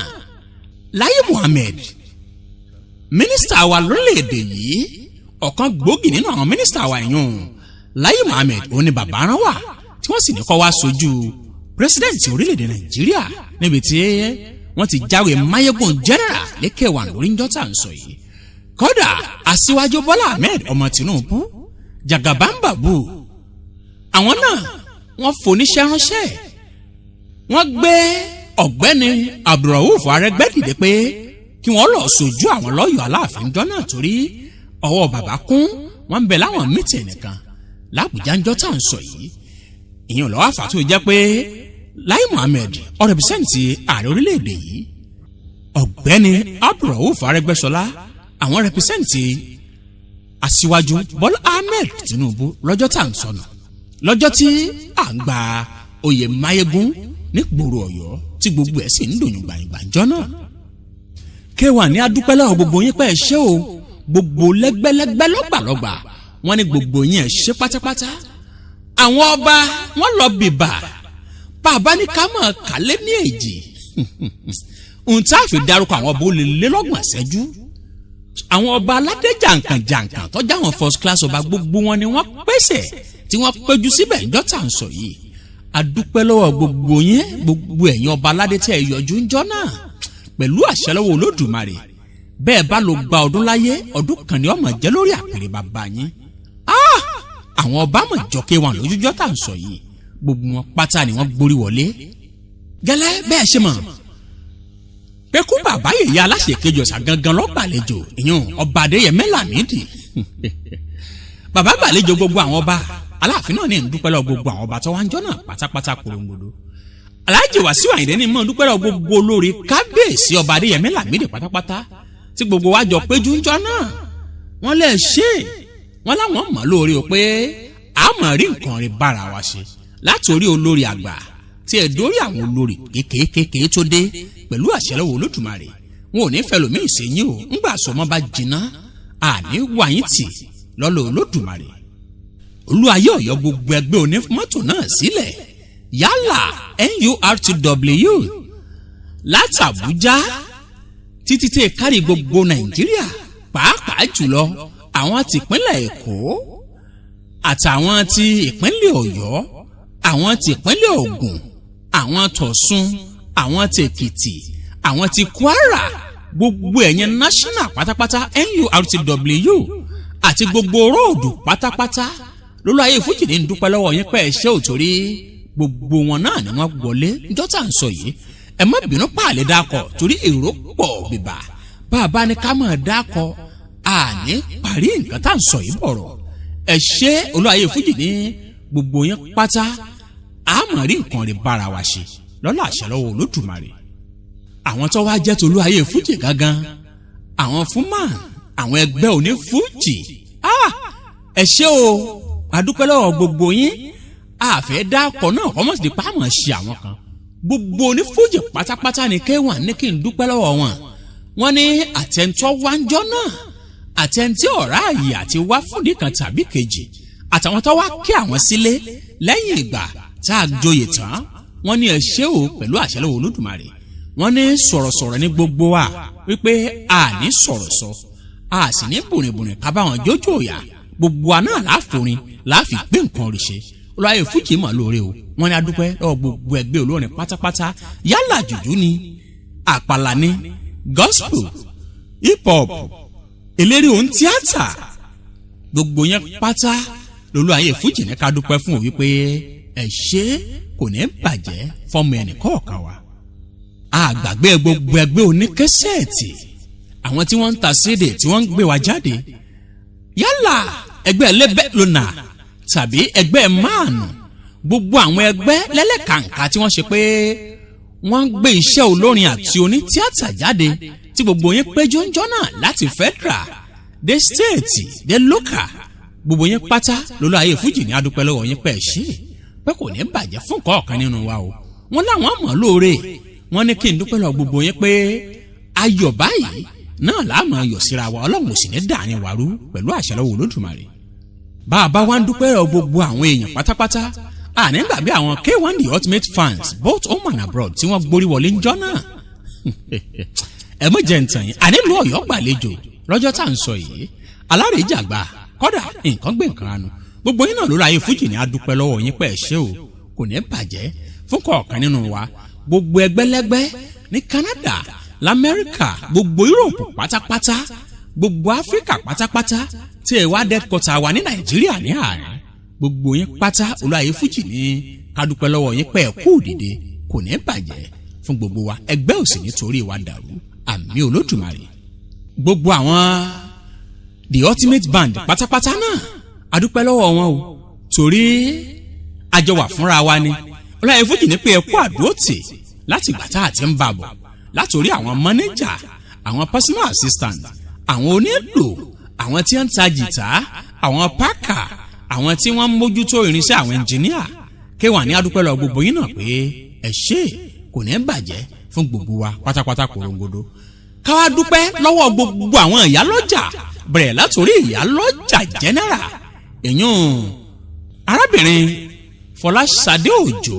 S4: Lai Muhammed mínísítà wa lórílẹ̀‐èdè yìí ọ̀kan gbòógì nínú àwọn mínísítà wa yùn Lai Muhammed òun ni bàbá rán wá tí wọ́n sì ní kó wá sojú pírẹsidẹ́ǹtì orílẹ̀‐èdè Nàìjíríà níbi tí wọ́n ti jáwé Mayegun general lẹ́kẹ̀wà lórí ń jọ́tà ń sọ yìí kódà aṣíwájú Bọ́lá Ahmed ọmọ Tinubu Jagabambabu àwọn náà wọ́n foníṣẹ́ ránṣẹ́ wọ́n gbé ọ̀gbẹ́ni Abdulrauf Arẹ́gbẹ́ dìde pé kí wọ́n lọ sojú àwọn lọ́yọ̀ọ́ Aláàfin jọ́nà torí ọwọ́ bàbá kún wọ́n ń bẹ láwọn mítìn nìkan l'Àbújá ń jọ́tà ń sọ yìí ìyẹn lọ́wọ́ àfàtó jẹ́ pé Lai Muhammed ó rẹpẹsẹ́ǹtì ààrẹ orílẹ̀-èdè yìí ọ̀gbẹ́ni Abdulrauf Arẹ́gbẹ́ṣọlá àwọn rẹpẹsẹ́ǹtì aṣíwájú Bọ́lá Ahmed Tinubu lọ́jọ́ tá à ń sọnù lọ́jọ́ tí à ń gba oyè Mayegun ní gbòòrò Ọ̀yọ́ tí gbogbo ẹ̀ sì ń dòyún gbàǹgbàǹjọ́ náà K1 ní adúpẹ́ lọ́wọ́ gbogbo yín pé ẹ ṣé o gbogbo lẹ́gbẹ́lẹ́gbẹ́ lọ́gbàlọ́gbà wọ́n ní gbogbo yín ẹ ṣé pátápátá àwọn ọba wọ́n lọ bìbà bàbá ní ká mọ̀ kálé ní èjì ohun tí a fi dárúkọ àwọn ọba ó lè lé lọ́gbọ̀n ṣẹ́jú àwọn ọba aládé jàǹkànjàǹkàn tọ́jà àwọn first class ọba gbogbo wọn ni wọ́n pèsè tí wọ́n péjú síbẹ̀ ńjọ́ tá à ń sọ yìí adúpẹ́ lọ́wọ́ gbogbo yín gbogbo ẹ̀yin ọba aládé tẹ́ ẹ yọjú ńjọ́ náà pẹ̀lú àṣẹ lọ́wọ́ Olódùmarè bẹ́ẹ̀ bá lọ gba ọdún láyé ọdún kan ni ọmọ jẹ́ lórí àpèrè bàbá yín àwọn ọba mọ̀ jọ K1 lójújọ́ tá à ń sọ yìí gbogbo wọn pátá ni wọ́n gborí wọlé gẹ́lẹ́ bẹ́ẹ̀ ṣe mọ̀ pé kú bàbá yèyé aláṣẹ kejì ọ̀sà gangan lọ́gbàlejò ìyún ọba Adéyẹmí Lámídì bàbá gbàlejò gbogbo àwọn ọba Aláàfin náà ní ìdúpẹ́ lọ gbogbo àwọn ọba tó wá ń jọ́ náà pátápátá korongodo Alhaji Wasiu Ayinde ní mọ̀ ìdúpẹ́ lọ gbogbo olórí kábíyèsí ọba Adéyẹmí Lámídì pátápátá tí gbogbo wa jọ péjú ń jọ́ náà wọ́n lè ṣe wọ́n láwọn mọ̀ lórí o pé a mọ̀ rí nǹkan rí bára wa ṣe látòrí olórí àgbà tí ẹ dórí àwọn olórí kékeré tó dé pẹ̀lú àṣẹ lọ́wọ́ Olódùmarè wọn ò ní fẹ́ lómi ìsẹ́yìn o ńgbà sọmọ bá jiná àní wáyín tì lọ́lọ́ Olódùmarè Olúayé Ọ̀yọ́ gbogbo ẹgbẹ́ onímọ́tò náà sílẹ̀ yálà NURTW láti Àbújá títí tẹ́ kárí gbogbo Nàìjíríà pàápàá jùlọ àwọn tìpínlẹ̀ Èkó àtàwọn ti ìpínlẹ̀ Ọ̀yọ́ àwọn ti ìpínlẹ̀ Ògùn àwọn t'Ọ̀ṣun àwọn ti Èkìtì àwọn ti Kwara gbogbo ẹ̀yin national pátápátá NURTW àti gbogbo róòdù pátápátá Olúayé Fújì ní dúpẹ́ lọ́wọ́ yín pé ẹ ṣé ò torí gbogbo wọn náà ni wọ́n wọlé níjọ́ tá à ń sọ yìí ẹ má bínú pààlẹ́ dákọ̀ torí èrò pọ̀ bìbà bàbá ní ká máa dákọ̀ àní parí nǹkan tá à ń sọ yìí bọ̀rọ̀ ẹ ṣé Olúayé Fújì ní gbogbo yín pátá àmọ́ rí nǹkan rí bára wa ṣe lọ́lá àṣẹ lọ́wọ́ Olódùmarè àwọn tó wá jẹ́ t'Olúayé Fújì gangan àwọn fúnmà àwọn ẹgbẹ́ òní Fújì ẹ ṣé o adúpẹ́ lọ́wọ́ gbogbo yín àfẹ́ dákọ̀ náà kọ́mọ̀ sí pa àmọ̀ ṣe àwọn kan gbogbo òní Fújì pátápátá ni K1 ní kí n dúpẹ́ lọ́wọ́ wọn wọ́n ní àtẹ̀ntọ́ wáńjọ́ náà àtẹ̀ntí ọ̀rá àyè àti wá fúndì kan tàbí kejì àtàwọn tó wá kí àwọn sílé lẹ́yìn ìgbà tá a joyè tán wọ́n ní ẹ ṣé o pẹ̀lú àṣẹ lọ́wọ́ Olódùmarè wọ́n ní sọ̀rọ̀sọ̀rọ̀ ní gbogbo wa wípé a ní sọ̀rọ̀ sọ a sì ní bùnìbùnì ká bá wọn jójó òyà gbogbo wa náà láàforin láàfi gbé nǹkan rí ṣe Olúayé Fújì mọ̀ lóore o wọ́n ní adúpẹ́ lọ́wọ́ gbogbo ẹgbẹ́ olórin pátápátá yálà jùjú ni àpàlà ni gospel hip hop eléré ohun tíátà gbogbo yẹn pátá l'Olúayé Fújì ní ká dúpẹ́ fún òun wípé ẹ ṣé kò ní bàjẹ́ fọmọ ẹnì kọ̀ọ̀kan wa àgbàgbé gbogbo ẹgbẹ́ oníkẹ́sẹ̀ẹ̀tì àwọn tí wọ́n ń ta sídè tí wọ́n ń gbé wa jáde yálà ẹgbẹ́ ẹlẹ́bẹ̀ lónà tàbí ẹgbẹ́ máànù gbogbo àwọn ẹgbẹ́ lẹ́lẹ́kàǹkà tí wọ́n ṣe pé wọ́n ń gbé iṣẹ́ olórin àti onítíátà jáde tí gbogbo yín péjú ń jọ́ náà láti federal dé state dé local gbogbo yín pátá l'Olúayé Fújì ní adúpẹ́ lọ́wọ́ yín pẹ́ ṣe pé kò ní bàjẹ́ fún kọ̀ọ̀kan nínú wa o wọ́n láwọn mọ̀ lóore wọ́n ní kí n dúpẹ́ lọ gbogbo yín pé ayọ̀ báyìí náà láàmú ayọ̀ síra wa ọlọ́run ò sì ní dàárín wa rú pẹ̀lú àṣẹ lọ́wọ́ olódùmarè bá a bá wá ń dúpẹ́ lọ gbogbo àwọn èèyàn pátápátá àní gbàgbé àwọn K1 the ultimate fans both home and abroad tí wọ́n gborí wọlé ńjọ́ náà ẹ mọ̀ jẹ́ ntàn yín àní lu ọ̀yọ́ gbàlejò lọ́jọ́ tá à ń sọ yìí alárèéjàgbá kọ́dà nǹkan gbé nǹkan anu gbogbo yín náà ló ráyè fújì ní adúpẹ́ lọ́wọ́ yín pẹ́ ṣé o kò ní bàjẹ́ fún kọ̀ọ̀kan nínú wa gbogbo ẹgbẹ́lẹ́gbẹ́ ní Canada lamẹ́ríkà gbogbo Europe pátápátá gbogbo Áfíríkà pátápátá tí ẹ wá dẹ́kọ̀tà wa ní Nàìjíríà ní àárín gbogbo yín pátá olùwàyè fújì ní kádúpẹ́ lọ́wọ́ yín pẹ́ kú dìde kò ní bàjẹ́ fún gbogbo wa ẹgbẹ́ òsì nítorí wa dàrú àmì olódùmarè gbogbo àwọn the ultimate band pátápátá náà adúpẹ́ lọ́wọ́ wọn o torí àjọ wà fúnra wa ni olùwàyè fújì ní pé ẹ kú àdúrótì láti ìgbà tá a ti ń bá bọ̀ látòrí àwọn manager àwọn personal assistant àwọn onílò àwọn tí ń ta jìtá àwọn pákà àwọn tí wọ́n ń mójútó irinṣẹ́ àwọn engineer K1 ní adúpẹ́ lọ gbogbo yín náà pé ẹ ṣé kò ní bàjẹ́ fún gbogbo wa pátápátá korongodo káwá dúpẹ́ lọ́wọ́ gbogbo àwọn ìyálọ́jà bẹ̀rẹ̀ látòrí ìyálọ́jà general èyún arábìnrin Fọláṣadé Òjó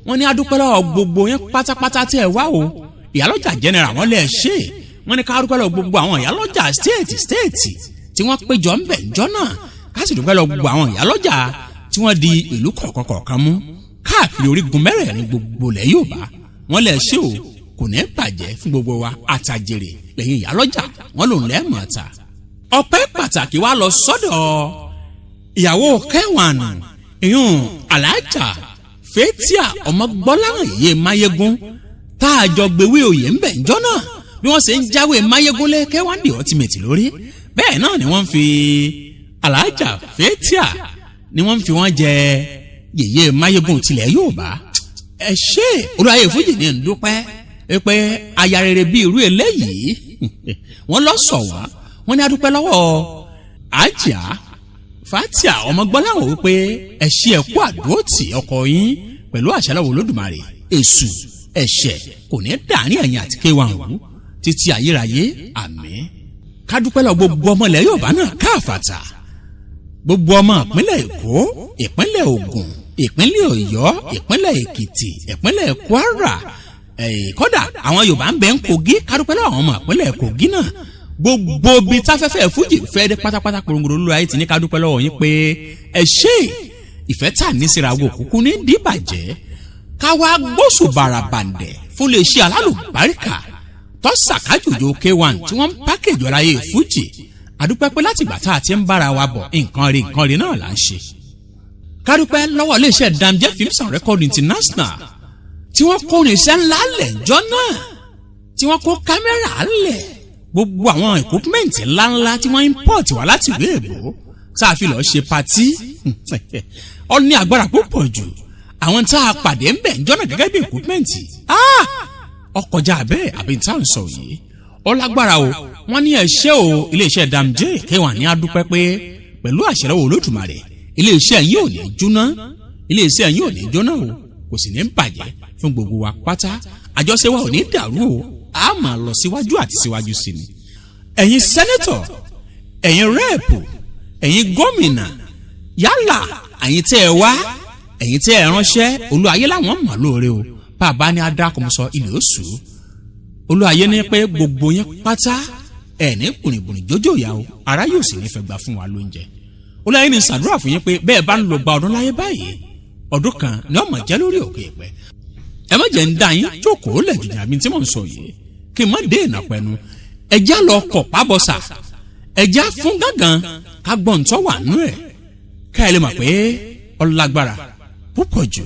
S4: wọ́n ní adúpẹ́ lọ́wọ́ gbogbo yín pátápátá tí ẹ wá o ìyálọ́jà general wọ́n lè ṣe wọ́n ní ká dúpẹ́ lọ́wọ́ gbogbo àwọn ìyálọ́jà state tí wọ́n péjọ ń bẹ̀ ńjọ́ náà ká sì dúpẹ́ lọ́wọ́ gbogbo àwọn ìyálọ́jà tí wọ́n di ìlú kọ̀ọ̀kan mú káàkiri orígun mẹ́rẹ̀ẹ̀rin gbogbo lẹ̀ Yorùbá wọ́n lè ṣe o kò ní bàjẹ́ fún gbogbo wa àtàjèrè lẹ́yìn ìyálọ́jà wọ́n lòun lẹ́ẹ̀mọ̀ ta. ọpẹ́ pàtàkì wa lọ sọ́dọ̀ ìyàwó K1 ìyún alájà Fathia Ọmọgbọ́láhàn yé Máyégún tá a jọ gbéwé òye ń bẹ̀ ńjọ́ náà bí wọ́n ṣe ń jáwé Máyégún lé K1 the ultimate lórí bẹ́ẹ̀ náà ni wọ́n fi alájà Fathia ni wọ́n fi wọ́n jẹ yèyé Máyégún tilẹ̀ Yorùbá ẹ ṣé olùwàyè fújì ní ndúpẹ́ pé aya rere bíi irú eléyìí wọ́n lọ sọ wọ́n ní adúpẹ́ lọ́wọ́ àjà Fathia Ọmọgbọ́láhàn wípé ẹ ṣé ẹ kú àdúrótì ọkọ yín pẹ̀lú àṣẹ lọ́wọ́ Olódùmarè èṣù ẹ̀ṣẹ̀ kò ní dàárín ẹ̀yin àti K1 wù títí ayérayé àmín kádúpẹ́ lọ gbogbo ọmọ ilẹ̀ Yorùbá náà káàfàtà gbogbo ọmọ ìpínlẹ̀ Èkó ìpínlẹ̀ Ògùn ìpínlẹ̀ Ọ̀yọ́ ìpínlẹ̀ Èkìtì ìpínlẹ̀ Kwara kódà àwọn Yorùbá ń bẹ ń Kogi kádúpẹ́ lọ àwọn ọmọ ìpínlẹ̀ Kogi náà gbogbo bí táfẹ́fẹ́ fújì fẹ́ dé pátápátá korongodo lórí ayé ti ní kádúpẹ́ lọ́wọ́ yín pé ẹ ṣé ìfẹ́ tà ní síra wo kúkú ní dìbàjẹ́ káwá gbóṣù bàràbàǹdẹ̀ fún lè ṣe alálùbáríkà tó ṣàkájòjò K1 tí wọ́n ń pákéjì ọ̀rọ̀ ayé fújì àdúpẹ́ pé láti ìgbà tá a ti ń bára wa bọ̀ nǹkan rí náà là ń ṣe. kádúpẹ́ lọ́wọ́ iléeṣẹ́ Damje Films and Record International tí wọ́n kó irinṣẹ́ ńlá lẹ̀ jọ náà tí wọ́n kó kámẹ́rà lẹ̀ gbogbo àwọn equipment ńláńlá tí wọ́n import wá láti ìlú èbó tá a fi lọ́ọ́ ṣe patí ó ní agbára púpọ̀ jù àwọn tá a pàdé ń bẹ̀ ń jọ́nà gẹ́gẹ́ bí equipment ọkọjá bẹ́ẹ̀ àbí tá à ń sọ yìí ó lágbára o wọ́n ní ẹ ṣé o iléeṣẹ́ Damje K1 ní adúpẹ́ pé pẹ̀lú àṣẹ lọ́wọ́ Olódùmarè iléeṣẹ́ yìí ò ní jóná iléeṣẹ́ yìí ò ní jóná o kò sì ní bàjẹ́ fún gbogbo wa pátá àjọṣe wa ò ní dàrú o a máa lọ síwájú àti síwájú sí ni. ẹ̀yin sẹ́nẹ́tọ̀ ẹ̀yin rẹ́ẹ̀pù ẹ̀yin gómìnà yálà ẹ̀yin tẹ́ ẹ wá ẹ̀yin tẹ́ ẹ ránṣẹ́ olúayé làwọn mọ̀ lóore o bàbá ní adákọ̀mọsọ ilé oṣù olúayé ní pé gbogbo yín pátá ẹ̀ ní bùnìbùnì jójó ìyá o ara yóò sì ní fẹ́ gbà fún wa lóúnjẹ olúayé ní ṣàdúrà fún yín pé bẹ́ẹ̀ bá ń lọ gba ọdún láyé báyìí ọdún kan ni ọmọ jẹ́ lórí òkè ìpẹ́ ẹ má jẹ́ ń dá yín jókòó lẹ̀ jùlọ àbí tí mò ń sọ yìí kí n má dé ìnà pẹ̀nu ẹjá lọ kọ̀ pábọ̀sà ẹjá fún gángan ká gbọ́n tó wà nú ẹ̀ ká ẹ lè mọ̀ pé ọlágbára púpọ̀ jù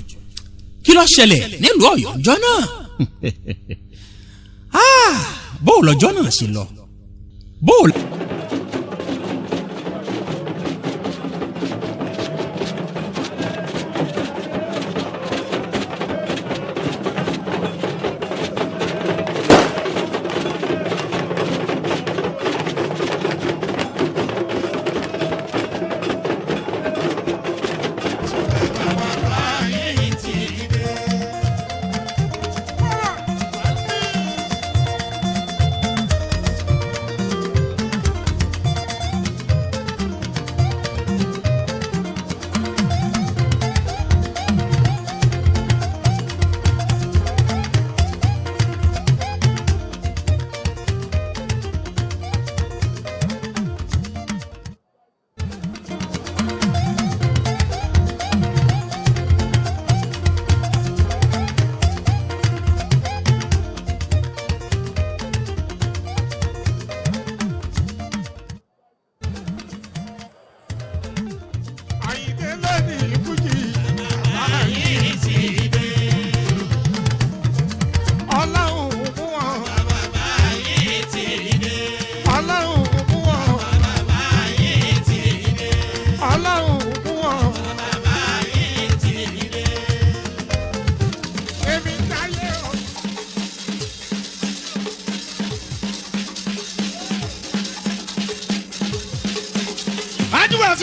S4: kí ló ṣẹlẹ̀ nílùú Ọ̀yọ́ ọjọ́ náà bó lọ́jọ́ náà ṣe lọ bó.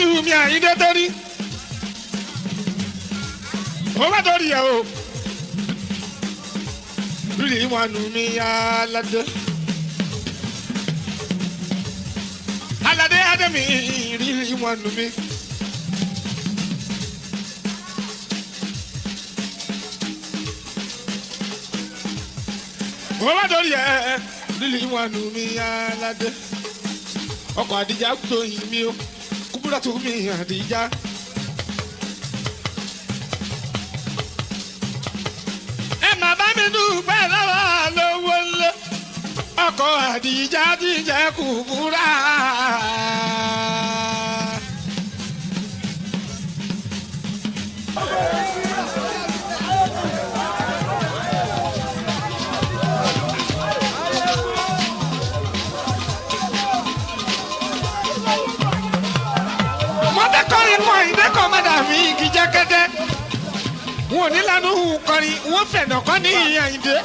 S1: tí wù mí àyíndé torí ó bá torí ẹ o rírì wọn nù mí aládé aládé adémi rírì wọn nù mí. ó bá torí ẹ rírì wọn nù mí aládé ọkọ̀ àdìjà tó yin mi o kúbúrà tó mi àdìjà. ẹ má bá mi dúpẹ́ lọ́wọ́ lówó lé ọkọ̀ àdìjà dìjà kúbúrà. kọrin mọ ìdẹ́kọ̀ mọ́dàmí igi jẹ́kẹ́dẹ́ wọn ò ní lanu kọrin wọn fẹ̀nà kọ́ ní Àyìndé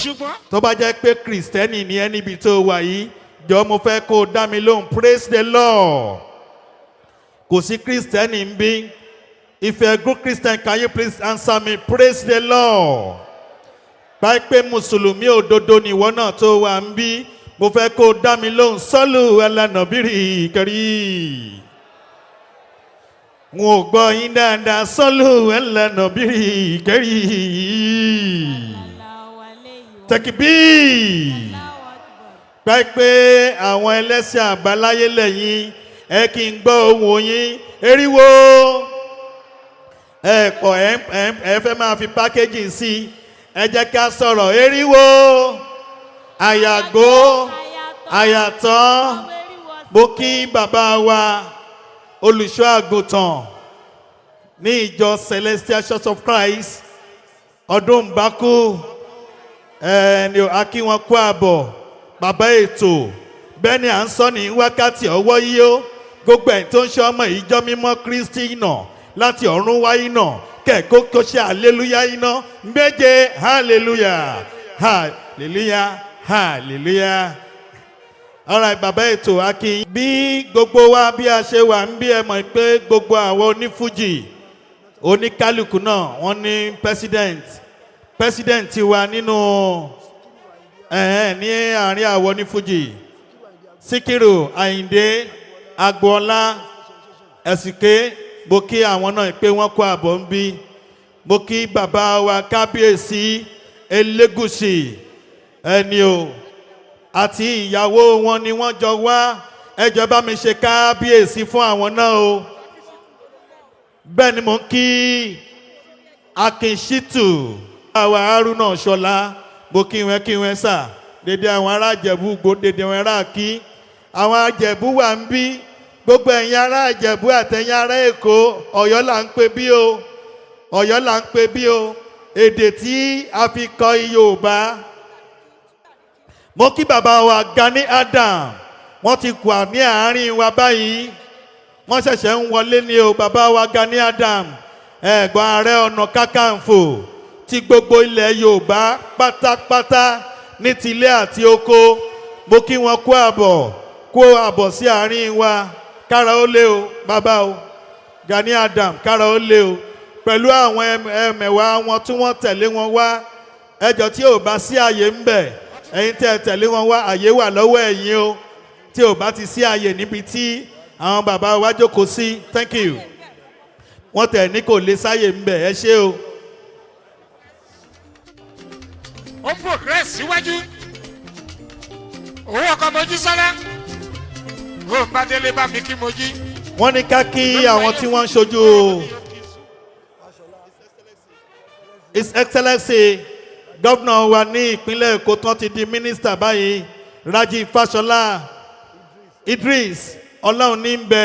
S1: ṣùgbọ́n.
S3: tó bá jẹ́ pé kìrìsìtẹ́nì ni ẹ́ níbi tó wà yìí jọ mo fẹ́ kó o dá mi lóhùn praise the Lord. kò sí kìrìsìtẹ́nì ń bí if you are a good Christian can you please answer me praise the Lord. báyìí pé mùsùlùmí òdodo nìwọ náà tó wà ń bí mo fẹ́ kó o dá mi lóhùn sọ́lù alánàbírì kẹrí. wọn ò gbọ́ yín dáadáa sọ́lù alánàbírì kẹrí. tẹkibí pé àwọn ẹlẹ́sìn àbáláyé lẹ́yìn ẹ kí n gbọ́ ohùn yín eriwo ẹ pọ̀ ẹ fẹ́ máa fi pákéjì sí ẹ jẹ́ ká sọ̀rọ̀ eriwo àyàgbó àyàtọ̀ mo kí bàbá wa olùṣọ́ àgùntàn ní ìjọ Celestial Church of Christ ọdún mbakú ẹni akí wọn kú àbọ̀ bàbá ètò bẹ́ẹ̀ ni à ń sọ ní wákàtí ọwọ́ yìí ó gbogbo ẹ̀ tó ń ṣe ọmọ ìjọ mímọ́ Kristi náà láti ọ̀run wáyé náà kẹ́ẹ̀kọ́ kó ṣe hallelujah iná méje hallelujah hallelujah hallelujah. Alright bàbá ètò akí bí gbogbo wa bí a ṣe wà ń bí ẹ mọ̀ pé gbogbo àwọn onífújì oníkálukú náà wọ́n ní president wa nínú ní àárín àwọn onífújì Síkírù Àyìndé Agboola Ẹ̀sìnké mo kí àwọn náà pé wọ́n kó àbọ̀ ń bí mo kí bàbá wa kábíyèsí Elégùṣì ẹni o àti ìyàwó wọn ni wọ́n jọ wá ẹ jọ̀ọ́ bá mi ṣe kábíyèsí fún àwọn náà o bẹ́ẹ̀ ni mo ń kí Akínsítù àwa Haruna Ṣọlá mo kí wọ́n sà dédé àwọn ará Ìjẹ̀bú gbó dédé àwọn ará kí àwọn Ìjẹ̀bú wà ń bí gbogbo ẹ̀yin ará Ìjẹ̀bú àtẹ̀yin ará Èkó Ọ̀yọ́ là ń pè bí o Ọ̀yọ́ là ń pè bí o èdè tí a fi kọ Yorùbá. Mo kí bàbá wa Gani Adam wọ́n ti kù ní àárín wa báyìí wọ́n ṣẹ̀ṣẹ̀ ń wọlé ní o bàbá wa Gani Adam ẹ̀gbọ́n Ààrẹ Ọ̀nà Kakanfò ti gbogbo ilẹ̀ Yorùbá pátápátá ní tilé àti oko mo kí wọn kó àbọ̀ sí àárín wa kára ó lé o bàbá o Gani Adam kára ó lé o pẹ̀lú àwọn ẹmẹ̀wà wọn tí wọ́n tẹ̀lé wọn wá ẹjọ́ tí ò bá sí àyè ń bẹ̀ ẹ̀yin tẹ́ tẹ̀lé wọn wá àyè wà lọ́wọ́ ẹ̀yin o tí ò bá ti sí àyè níbi tí àwọn bàbá wa jókòó sí thank you wọ́n tẹ̀ ní kò lè sáyè ń bẹ̀ ẹ ṣé o.
S1: ó progress síwájú owó ọkọ̀ mojí sọ́lá ó bá délé bá mi kí mojí.
S3: wọ́n ní ká kí àwọn tí wọ́n ń ṣojú His Excellency gọ́vnà wa ní ìpínlẹ̀ Èkó tán ti di mínísítà báyìí Rájí Fáṣọlá Idris ọlọ́run ní bẹ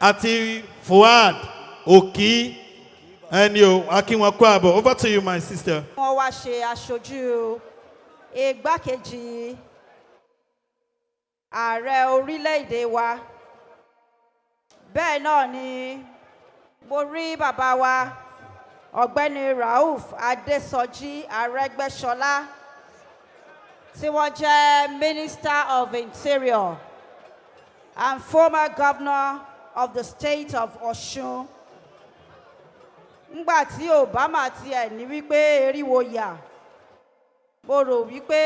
S3: àti Fuad Òkí ẹni o akínwọn kó àbọ̀ over to you my sister.
S9: wọ́n wá ṣe aṣojú igbákejì ààrẹ orílẹ̀-èdè wa bẹ́ẹ̀ náà ni mo rí bàbá wa ọ̀gbẹ́ni Rauf Adésọjí Arẹ́gbẹ́ṣọlá tí wọ́n jẹ́ Minister of Interior and former Governor of the state of Osun. Ngbà tí Obama tiẹ̀ ní wípé eriwo yà, mo rò wípé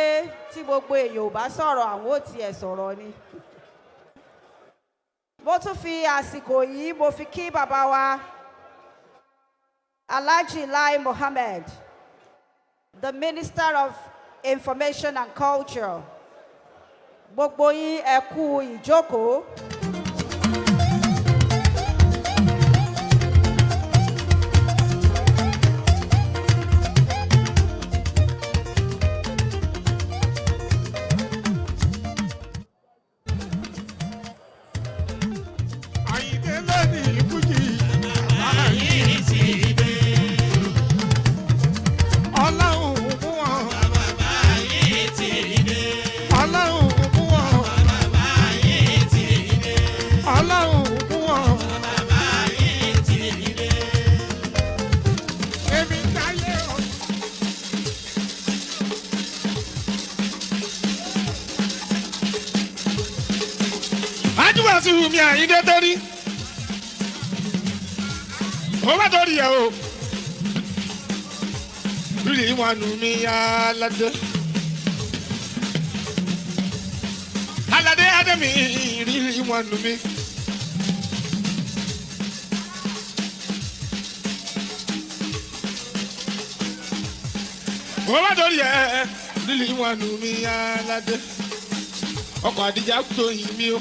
S9: tí gbogbo èèyàn ò bá sọ̀rọ̀ àwọn ò tiẹ̀ sọ̀rọ̀ ni. Mo tún fi àsìkò yìí mo fi kí bàbá wa Alhaji Lai Mohammed, the Minister of Information and Culture. Gbogbo yín ẹ kú ìjókòó.
S1: Mi Àyìndé torí ó bá torí ẹ o rí wọn nù mí aládé aládé ádámì rí wọn nù mí. ó bá torí ẹ rí wọn nù mí aládé ọkọ̀ àdìjà tó yin mi o.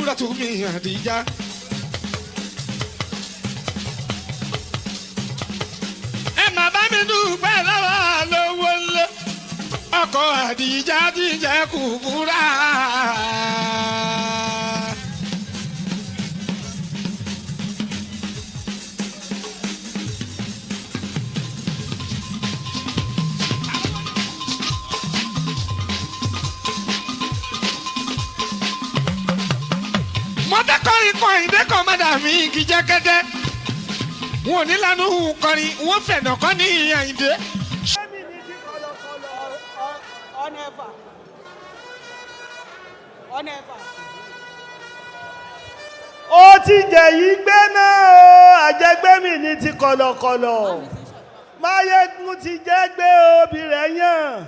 S1: Kúbúrà tó mi Àdìjà. Ẹ má bá mi dúpẹ́ lọ́wọ́ lówó ńlẹ̀. Ọkọ̀ Àdìjà ti jẹ́ Kúbúrà. Ikọ̀ Àyìndé kan má dà mí kí jẹ́ kẹ́tẹ́. Wọn ò ní lánú kọrin, wọ́n fẹ̀nà kọ́ ní Àyìndé.
S5: Ó ti jẹ̀ yìí gbé náà àjẹgbẹ́mì ní ti kọ̀lọ̀kọ̀lọ̀. Máyégún ti jẹ́ gbé obì rẹ̀ yàn.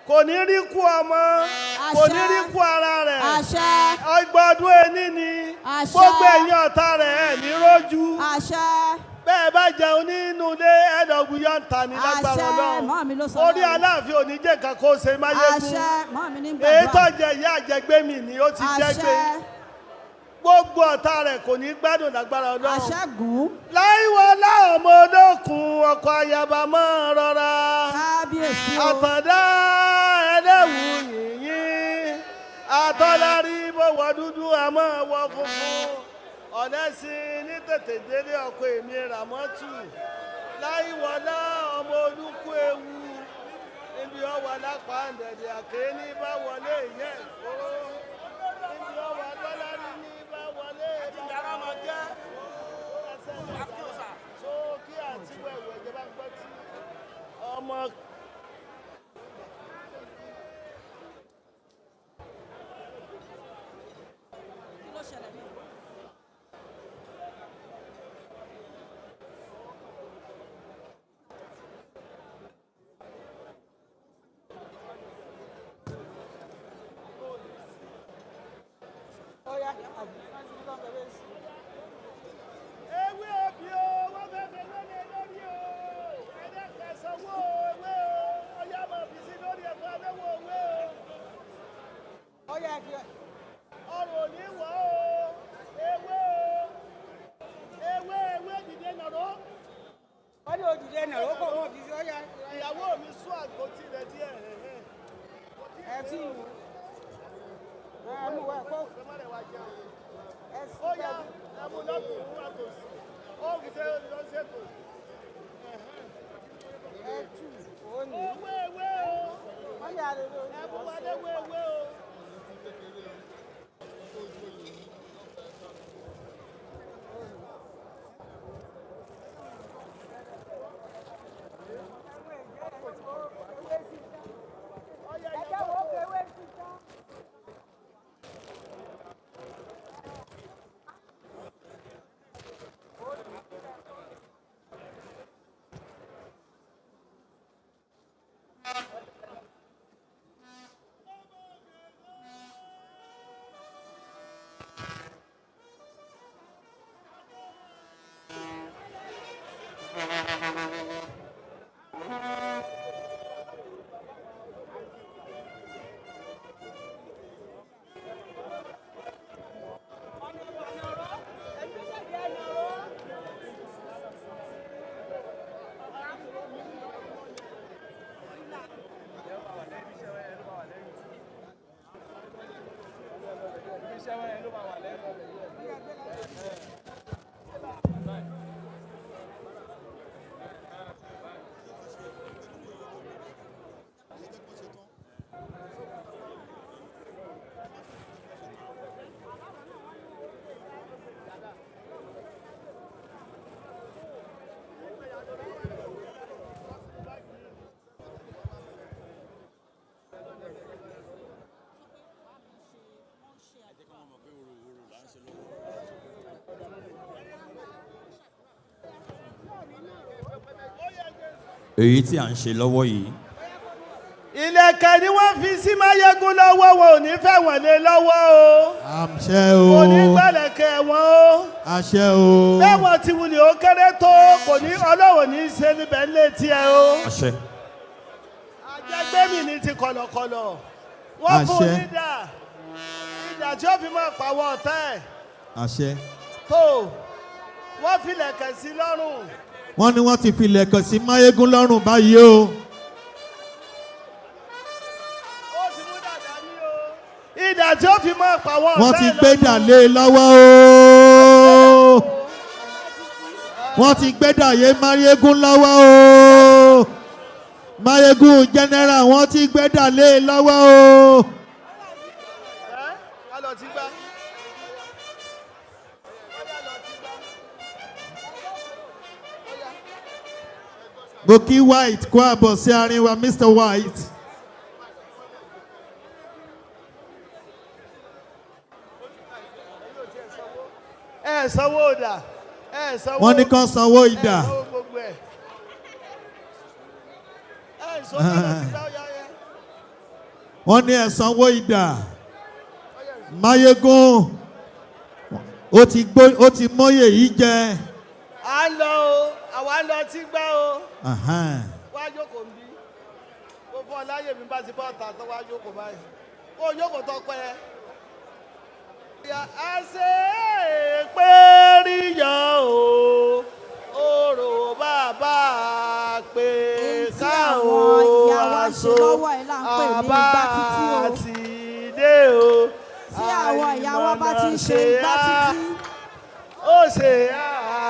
S5: Kò ní rí kú ọmọ, kò ní rí kú ara rẹ̀. Ọgbọ́dún ẹni ni gbogbo ẹ̀yìn ọ̀tá rẹ̀ ẹ̀ ní rójú. Bẹ́ẹ̀ bá jẹun nínú ilé ẹ̀dọ̀gbùyọ̀ ń ta ní lágbára Ọlọ́run. Orí Aláàfin ò ní jẹ́ nǹkan kó ṣe Máyégún. Èyí tó jẹ ìyá àjẹgbẹ́mì ni ó ti jẹ́ gbé. Gbogbo ọ̀tá rẹ̀ kò ní gbádùn lágbára Ọlọ́run. Láìwọlá ọmọ olókun ọkọ̀ ayaba mọ́ rọra. Àtàndá ẹlẹ́wù yìnyín. Àtọ́lárí bọ̀wọ̀ dúdú àmọ́ wọ funfun. Ọ̀nẹ́sìn ní tètè délé ọkọ̀ èmi Ràmọ́tù. Láìwọlá ọmọ olúkú ewu. Níbi ọwọ́ lápá ǹdẹ̀dẹ̀ àké ní bá wọlé ìyẹn ìfowó. Níbi ọwọ́ Adọ́lárí ní bá wọlé ìdára máa jẹ́. So kí àti wẹ̀wẹ̀ ìjọba gbọ́ tí ọmọ. Ewé òbí o, wọ́n fẹ́ fẹ́ lónìí lórí o. Ẹ̀dẹ́gbẹ̀ sanwó ewé o. Ọyá máa fi sí lórí ẹ̀fọ́ adéwò ewé o. Ọrùn ò ní wọ̀ o. Ewé o. Ewé dìde nàró.
S10: Wọ́n ní òdìdẹ nàró kọ̀ wọ́n fi sí ọyá.
S5: Ìyàwó mi sún àgbo tí rẹ̀ díẹ̀.
S10: Ẹ tí ìwò. Ẹ mú wa kó.
S5: Ó yá ẹmu lọ́kùn ún àtòsí. Ó fi ṣe lọ́sẹ̀kọ̀.
S10: Ẹ tù ó ní.
S5: Ewé o.
S10: Wọ́n yà rẹ̀ lórí.
S5: Ẹmu wa léwé ewé o.
S11: èyí tí à ń ṣe lọ́wọ́ yìí.
S5: ìlẹ̀kẹ̀ ni wọ́n fi sí Máyégún lọ́wọ́, wọn ò ní fẹ́ wọ̀n lé lọ́wọ́ o.
S3: àṣẹ o.
S5: kò ní gbẹ̀lẹ̀kẹ̀ wọn o.
S3: àṣẹ o.
S5: bẹ́wọ̀n ti wulẹ̀ ó kéré tó kò ní Ọlọ́run ní í ṣe níbẹ̀ ńlẹ̀ tiẹ̀ o.
S11: àṣẹ.
S5: àjẹgbẹ́mì ní ti kọ̀lọ̀kọ̀lọ̀ wọ́n fún un nídà ìdà tí ó fi máa pàwọ̀ ọ̀tá ẹ̀.
S3: àṣẹ.
S5: tó wọ́n fi lẹ̀kẹ̀ sí lọ́rùn.
S3: wọ́n ní wọ́n ti fi lẹ̀kẹ̀ sí Máyégún lọ́rùn báyìí o.
S5: ìdà tí ó fi máa pàwọ̀ ọ̀tá ẹ̀ lọ́rùn.
S3: wọ́n ti gbé dà lé e lọ́wọ́ o. wọ́n ti gbé dà yé Máyégún lọ́wọ́ o. Máyégún general wọ́n ti gbé dà lé e lọ́wọ́ o. Boki White kó àbọ̀ sí àárín wa Mr. White.
S5: ẹ sanwó ìdà.
S3: wọ́n ní kán sanwó ìdà. wọ́n ní ẹ sanwó ìdà. Máyégún ó ti mọ́yè yìí jẹ.
S5: à ń lọ o àwa ń lọ tí gbá o. wá jókòó ń bí kó fún ọ láyè mi bá ti bọ́ ọ̀tà tó wá jókòó báyìí kó o jókòó tó pẹ́. a ṣe é pé ríyàn o òrò bàbá pé káwọn aṣọ àbá ti dé o.
S9: tí àwọn ìyàwó bá ti ṣe igbá títí.
S5: ó ṣe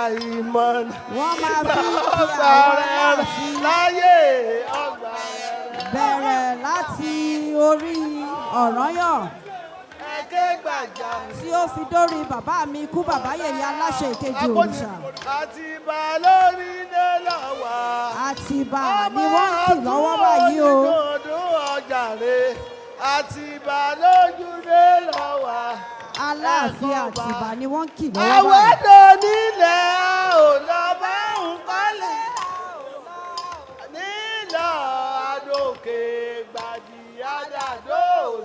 S5: àìmọ̀
S9: wọ́n máa fi ọgbà rẹ̀
S5: láyé ọgbà rẹ̀.
S9: bẹ̀rẹ̀ láti orí Ọ̀rànyàn tí ó fi dórí bàbá mi ikú bàbá yèyé aláṣẹ ìkejì òrìṣà.
S5: Àtìbà lórí ilé lọ́wọ́.
S9: Àtìbà ni wọ́n ń kì lọ́wọ́ báyìí o.
S5: ọdún ọjà rẹ̀ Àtìbà lójúlé lọ́wọ́.
S9: Aláàfin Àtìbà ni wọ́n ń kì lọ́wọ́
S5: báyìí. àwọn tó nílẹ̀ ò lọ bá ń kọ́lé nílò àdókè gbàdí àdàdo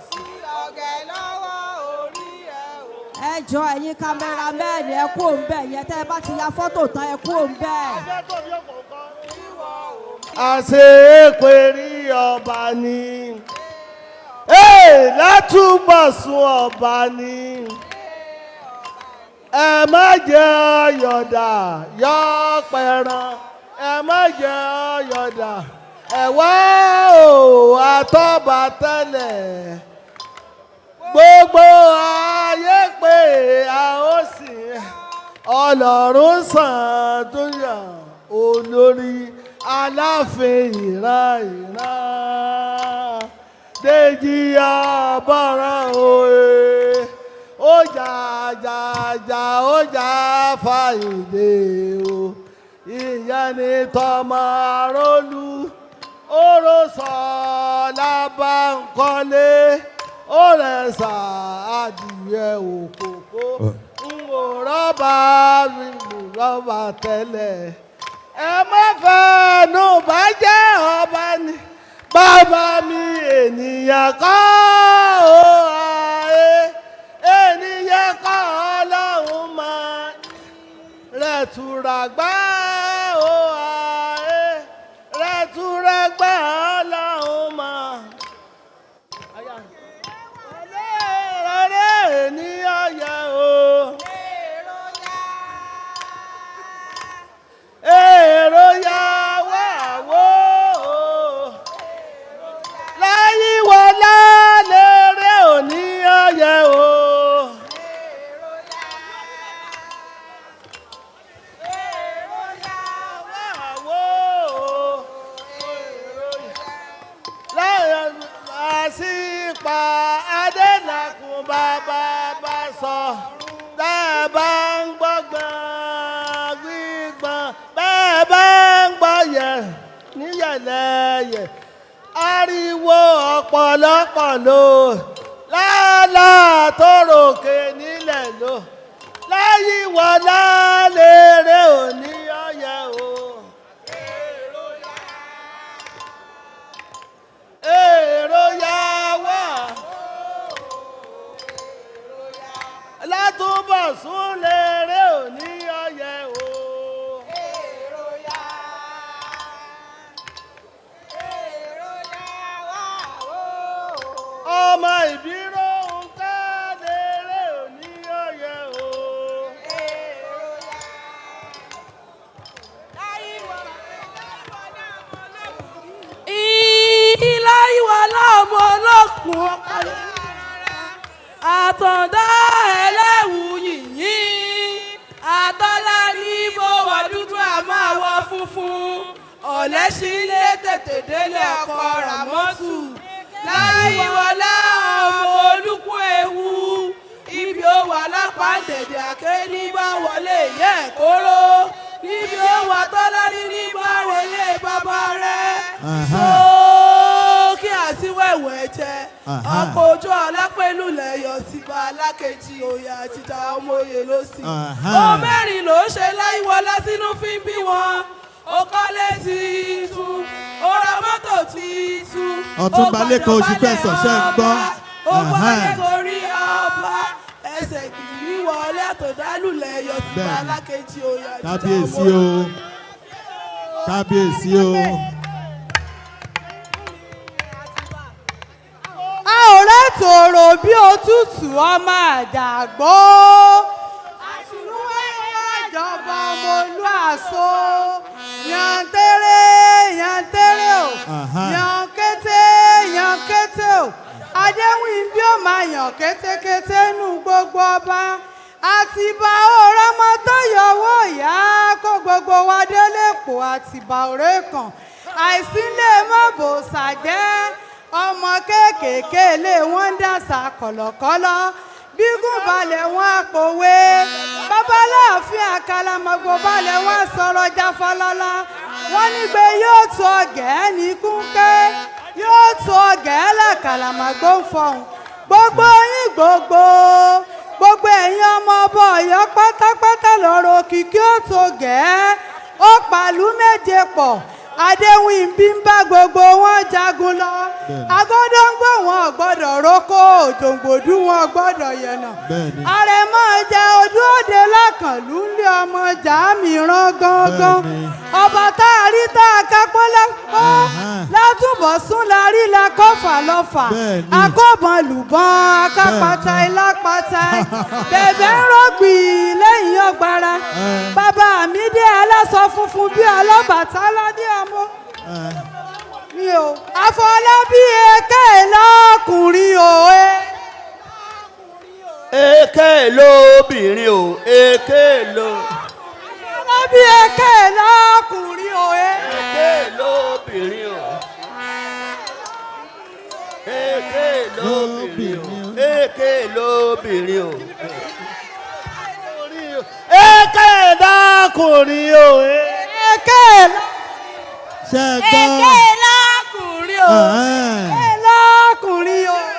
S5: sí ọ̀gẹ̀ lọ́wọ́ orí ẹ̀ o.
S9: ẹ jọ ẹ̀yin kámẹ́rámẹ́ẹ̀nì ẹ kú òun bẹ́ẹ̀ yẹn tẹ́ ẹ bá ti ya fọ́tò tán ẹ kú òun bẹ́ẹ̀.
S5: àṣẹ èpè rí ọba ni látúbọ̀sùn ọba ni ẹ má jẹ́ ọ̀yọ̀dà yọ pẹ̀ràn ẹ má jẹ́ ọ̀yọ̀dà ẹ wá o àtọ́ba tẹ́lẹ̀ gbogbo ayé pé a ó sì Ọlọ́run sàn tó yàn olórí Aláàfin ìran Déjì Àbọ̀rán òye ó jà ó jà Fáyìndé o ìyẹn ní tọmọ Arólú oró sọ Lábánkọ́lé ó rẹ̀ sà adìyẹ òkòkò ń wò rọ́bà tẹ́lẹ̀ ẹ má fẹ́nu bàjẹ́ ọba ni bàbá mi ènìyàn kọ́ o ààyè ènìyàn kọ́ ọlọ́run máa rẹ̀tùràgbá o ààyè rẹ̀tùràgbá ọlọ́run máa. ọ̀rẹ́ ènìyàn yẹ o. èrò yà wá wò ó láyé wọlá lérè òní ọyẹ o. èrò yà wá wò ó lásìpa adélakùn bàbá bá sọ tẹ́ bá ń gbọ́gbọ́n gbígbọ́n bẹ́ẹ̀ bá ń gbọ́yẹ̀ níyẹ̀lẹ́yẹ̀ ariwo ọ̀pọ̀lọpọ̀ ló lálá tó ròkè nílẹ̀ ló láyé wọlá lérè òní ọyẹ o. èrò yà wá látúbọ̀ sún lérè òní ọyẹ o. ọmọ ìbírò ń ká lérè òní ọyẹ o.
S10: ilá ìwà láàmú ọlọ́kùn ọkọlẹ̀ àtọ̀dá ẹlẹ́wù yìnyín àtọ́lá ní bó wà dúdú àmọ́ àwọ̀ funfun ọ̀lẹ́sílẹ̀ tètè délé ọkọ̀ ràmọ́tù láyé wọlé ọmọ olùkún ewu ibi ó wà lápá dèdè àké nígbà wọlé ìyá ẹ̀kọ́rọ́ níbi ó wà tọ́lá ní nígbà wọlé bàbá rẹ̀ sókè àtiwẹ̀wẹ̀ jẹ́ ọkọ̀ ojú ọlápẹ̀lú lẹ́yọ̀ síba alákejì òye àtijọ́ ọmọ òye ló sì. ó mẹ́rin ló ṣe láìwọlá sínú fi ń bí wọn ó kọ́lé títún ó ra mọ́tò títún
S3: Ọ̀túnba Lékan oṣù kẹsàn-án ṣe ń gbọ́.
S10: ó gbọ́dọ̀ gorí ọba ẹsẹ̀ kìíní wọlé àtọ̀dálù lẹ́yọ̀ síba alákejì òye àtijọ́ ọmọ
S3: kábíyèsí o kábíyèsí o.
S10: a ò rẹ́tò ọ̀rọ̀ bí òtútù ọmọ àdàgbò àṣìlúwẹ̀ ìjọba ọmọ olú àṣọ yàntẹ́rẹ́ o yànkété o adéwìn bí ó máa yàn kétékété nù gbogbo ọba àtìbà òrọ́mọ tó yọwọ́ ìyá kó gbogbo wa délé pò àtìbà òré kan àìsílẹ̀ mọ́bò ṣàjẹ́ ọmọ kéékèèké lé wọ́n ń dàsà kọ̀lọ̀kọ́lọ́ bígùn balẹ̀ wọn àpòwé babaláàfin àkàlàmọ̀gbò balẹ̀ wọn sọ̀rọ̀ jáfọlọ́lá wọ́n nígbè yóò tó ọ̀gẹ́ ní kúńkẹ́ yóò tó ọ̀gẹ́ làkàlàmọ̀gbò ń fọhùn gbogbo yín gbogbo ẹ̀yin ọmọ ọba Ọ̀yọ́ pátápátá lọ́rọ̀ òkìkí ó tó gẹ́ ó pàlú méje pọ̀ Adéwìnbí ń bá gbogbo wọn jagun lọ agódóńgbò wọn ò gbọ́dọ̀ rókò òjòǹgbòdú wọn ò gbọ́dọ̀ yẹnà àrẹ̀mọ ìjà ojú òde lákànlú ńlẹ̀ ọmọ ìjà mìíràn gangan ọba tá a rí tá a kápọ́ lápọ́ látúbọ̀sún la rí la kọ́fà lọ́fà akọ́bọ̀n lùbọ́n akápata ilápata bẹ̀bẹ̀ ń rògbì lẹ́yìn ọgbàrá bàbá mi dé aláṣọ funfun bí Ọlọ́bàtálá dé ọmọ mi ò Àfọlábí èké lọ́kùnrin òwe.
S2: èké lóbìnrin o èké ló.
S10: Àfọlábí èké lọ́kùnrin òwe.
S2: èké lóbìnrin o. èké lóbìnrin o. èké lóbìnrin o.
S5: èké lọ́kùnrin òwe.
S10: èké
S3: ṣe gbọ́.
S10: èké lọ́kùnrin òwe. èké lọ́kùnrin òwe.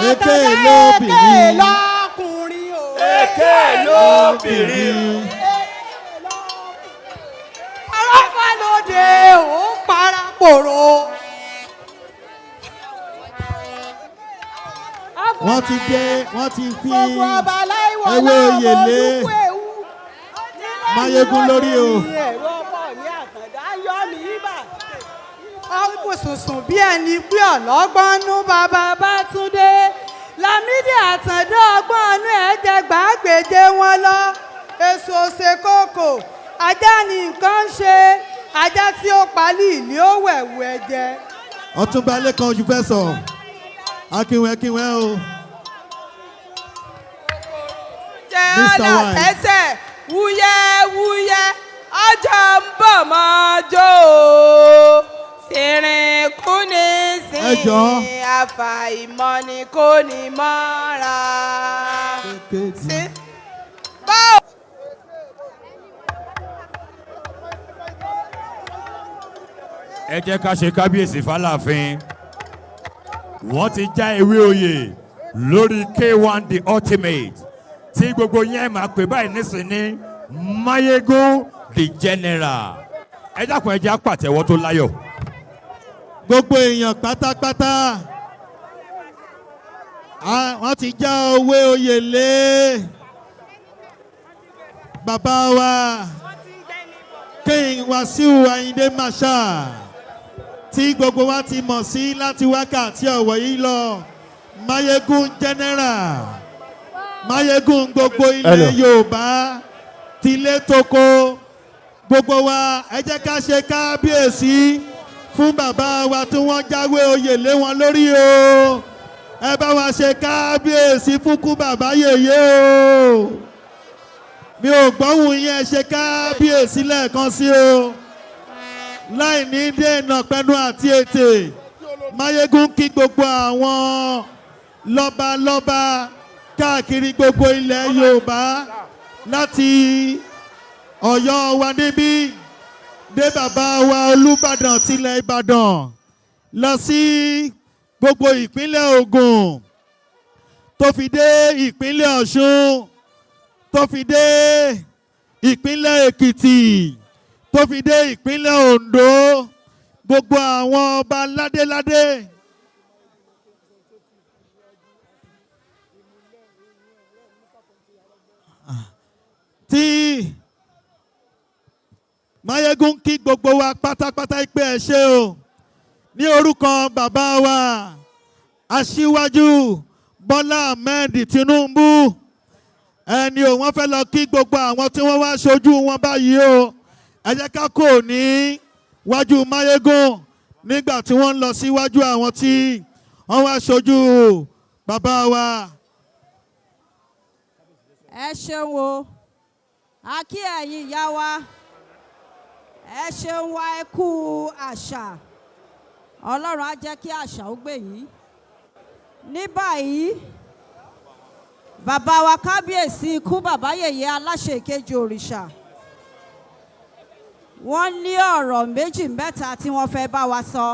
S3: èké lóbìnrin.
S10: lọ́kùnrin òwe.
S2: èké lóbìnrin o.
S10: Arápálóde ò parapòrò
S3: wọ́n ti dé wọ́n ti fi
S10: gbogbo ọba aláìwọ̀
S3: ewé
S10: náà
S3: oyè
S10: mo
S3: lé
S10: dúpọ̀ ewu.
S3: Máyégún lórí o.
S10: ẹ̀rọ ọmọ mi àtàndá yọ mí ibà. ọ̀bùsùnsùn bí ẹni pé ọlọ́gbọ́n nú bàbá Bátúndé Lámídì Àtàndá ọgbọ́n ọ̀nù ẹ̀ẹ́dẹ́gbàgbèje wọn lọ èso ṣe kókò ajá ni nǹkan ń ṣe ajá tí ó palí ìlú ó wẹ̀wù ẹ̀jẹ̀.
S3: Ọ̀túnba Lékan ojú fẹ́ sọ akínwẹ́ o.
S12: jẹ́ alátẹ́sẹ̀ wúyẹ́wúyẹ́ ọjọ́ ń bọ̀ mọ́ jó o sìnrìnkú ní sìn àfàìmọ̀ ni kò ní mọ́ra.
S11: ẹ jẹ́ ká ṣe kábíyèsí fáláàfin wọ́n ti já ewé oyè lórí K1 the ultimate tí gbogbo yẹn máa pè báyìí nísìnyí Máyégún the general ẹ dákun ẹ jẹ́ àpàtẹ́wọ́ tó láyọ̀.
S3: gbogbo èèyàn pátápátá wọ́n ti já ewé oyè lé bàbá wa King Wasiu Ayinde Marshal tí gbogbo wa ti mọ̀ sí láti wákàtí ọ̀wọ̀ yìí lọ Máyégún general Máyégún gbogbo ilẹ̀ Yorùbá tilé toko gbogbo wa ẹ jẹ́ ká ṣe kábíyèsí fún bàbá wa tí wọ́n jáwé oyè lé wọn lórí o ẹ bá wa ṣe kábíyèsí fún kú bàbá yèyé o mi ò gbọ́hùn yẹn ṣe kábíyèsí lẹ́ẹ̀kan sí o láì ní dènà pẹ̀lú àti ètè Máyégún kí gbogbo àwọn lọ́balọ́ba káàkiri gbogbo ilẹ̀ Yorùbá láti Ọ̀yọ́ wa níbí dé bàbá wa Olúbàdàn tilẹ̀ Ìbàdàn lọ sí gbogbo ìpínlẹ̀ Ògùn tó fi dé ìpínlẹ̀ Ọ̀ṣun tó fi dé ìpínlẹ̀ Èkìtì tó fi dé ìpínlẹ̀ Oǹdó gbogbo àwọn ọba ládéládé tí Máyégún kí gbogbo wa pátápátá pé ẹ ṣé o ní orúkọ bàbá wa Aṣíwájú Bọ́lá Ahmed Tinubu ẹni o wọ́n fẹ́ lọ kí gbogbo àwọn tí wọ́n wá ṣojú wọn báyìí o ẹ jẹ́ ká kò ní wájú Máyégún nígbà tí wọ́n ń lọ síwájú àwọn tí wọ́n wá ṣojú bàbá wa.
S9: ẹ ṣeun o a kí ẹ̀yin ìyá wa ẹ ṣeun wa ẹ kú àṣà Ọlọ́run á jẹ́ kí àṣà ó gbè yín ní báyìí bàbá wa kábíyèsí ikú bàbá yèyé aláṣẹ ìkejì òrìṣà wọ́n ní ọ̀rọ̀ méjì mẹ́ta tí wọ́n fẹ́ bá wa sọ.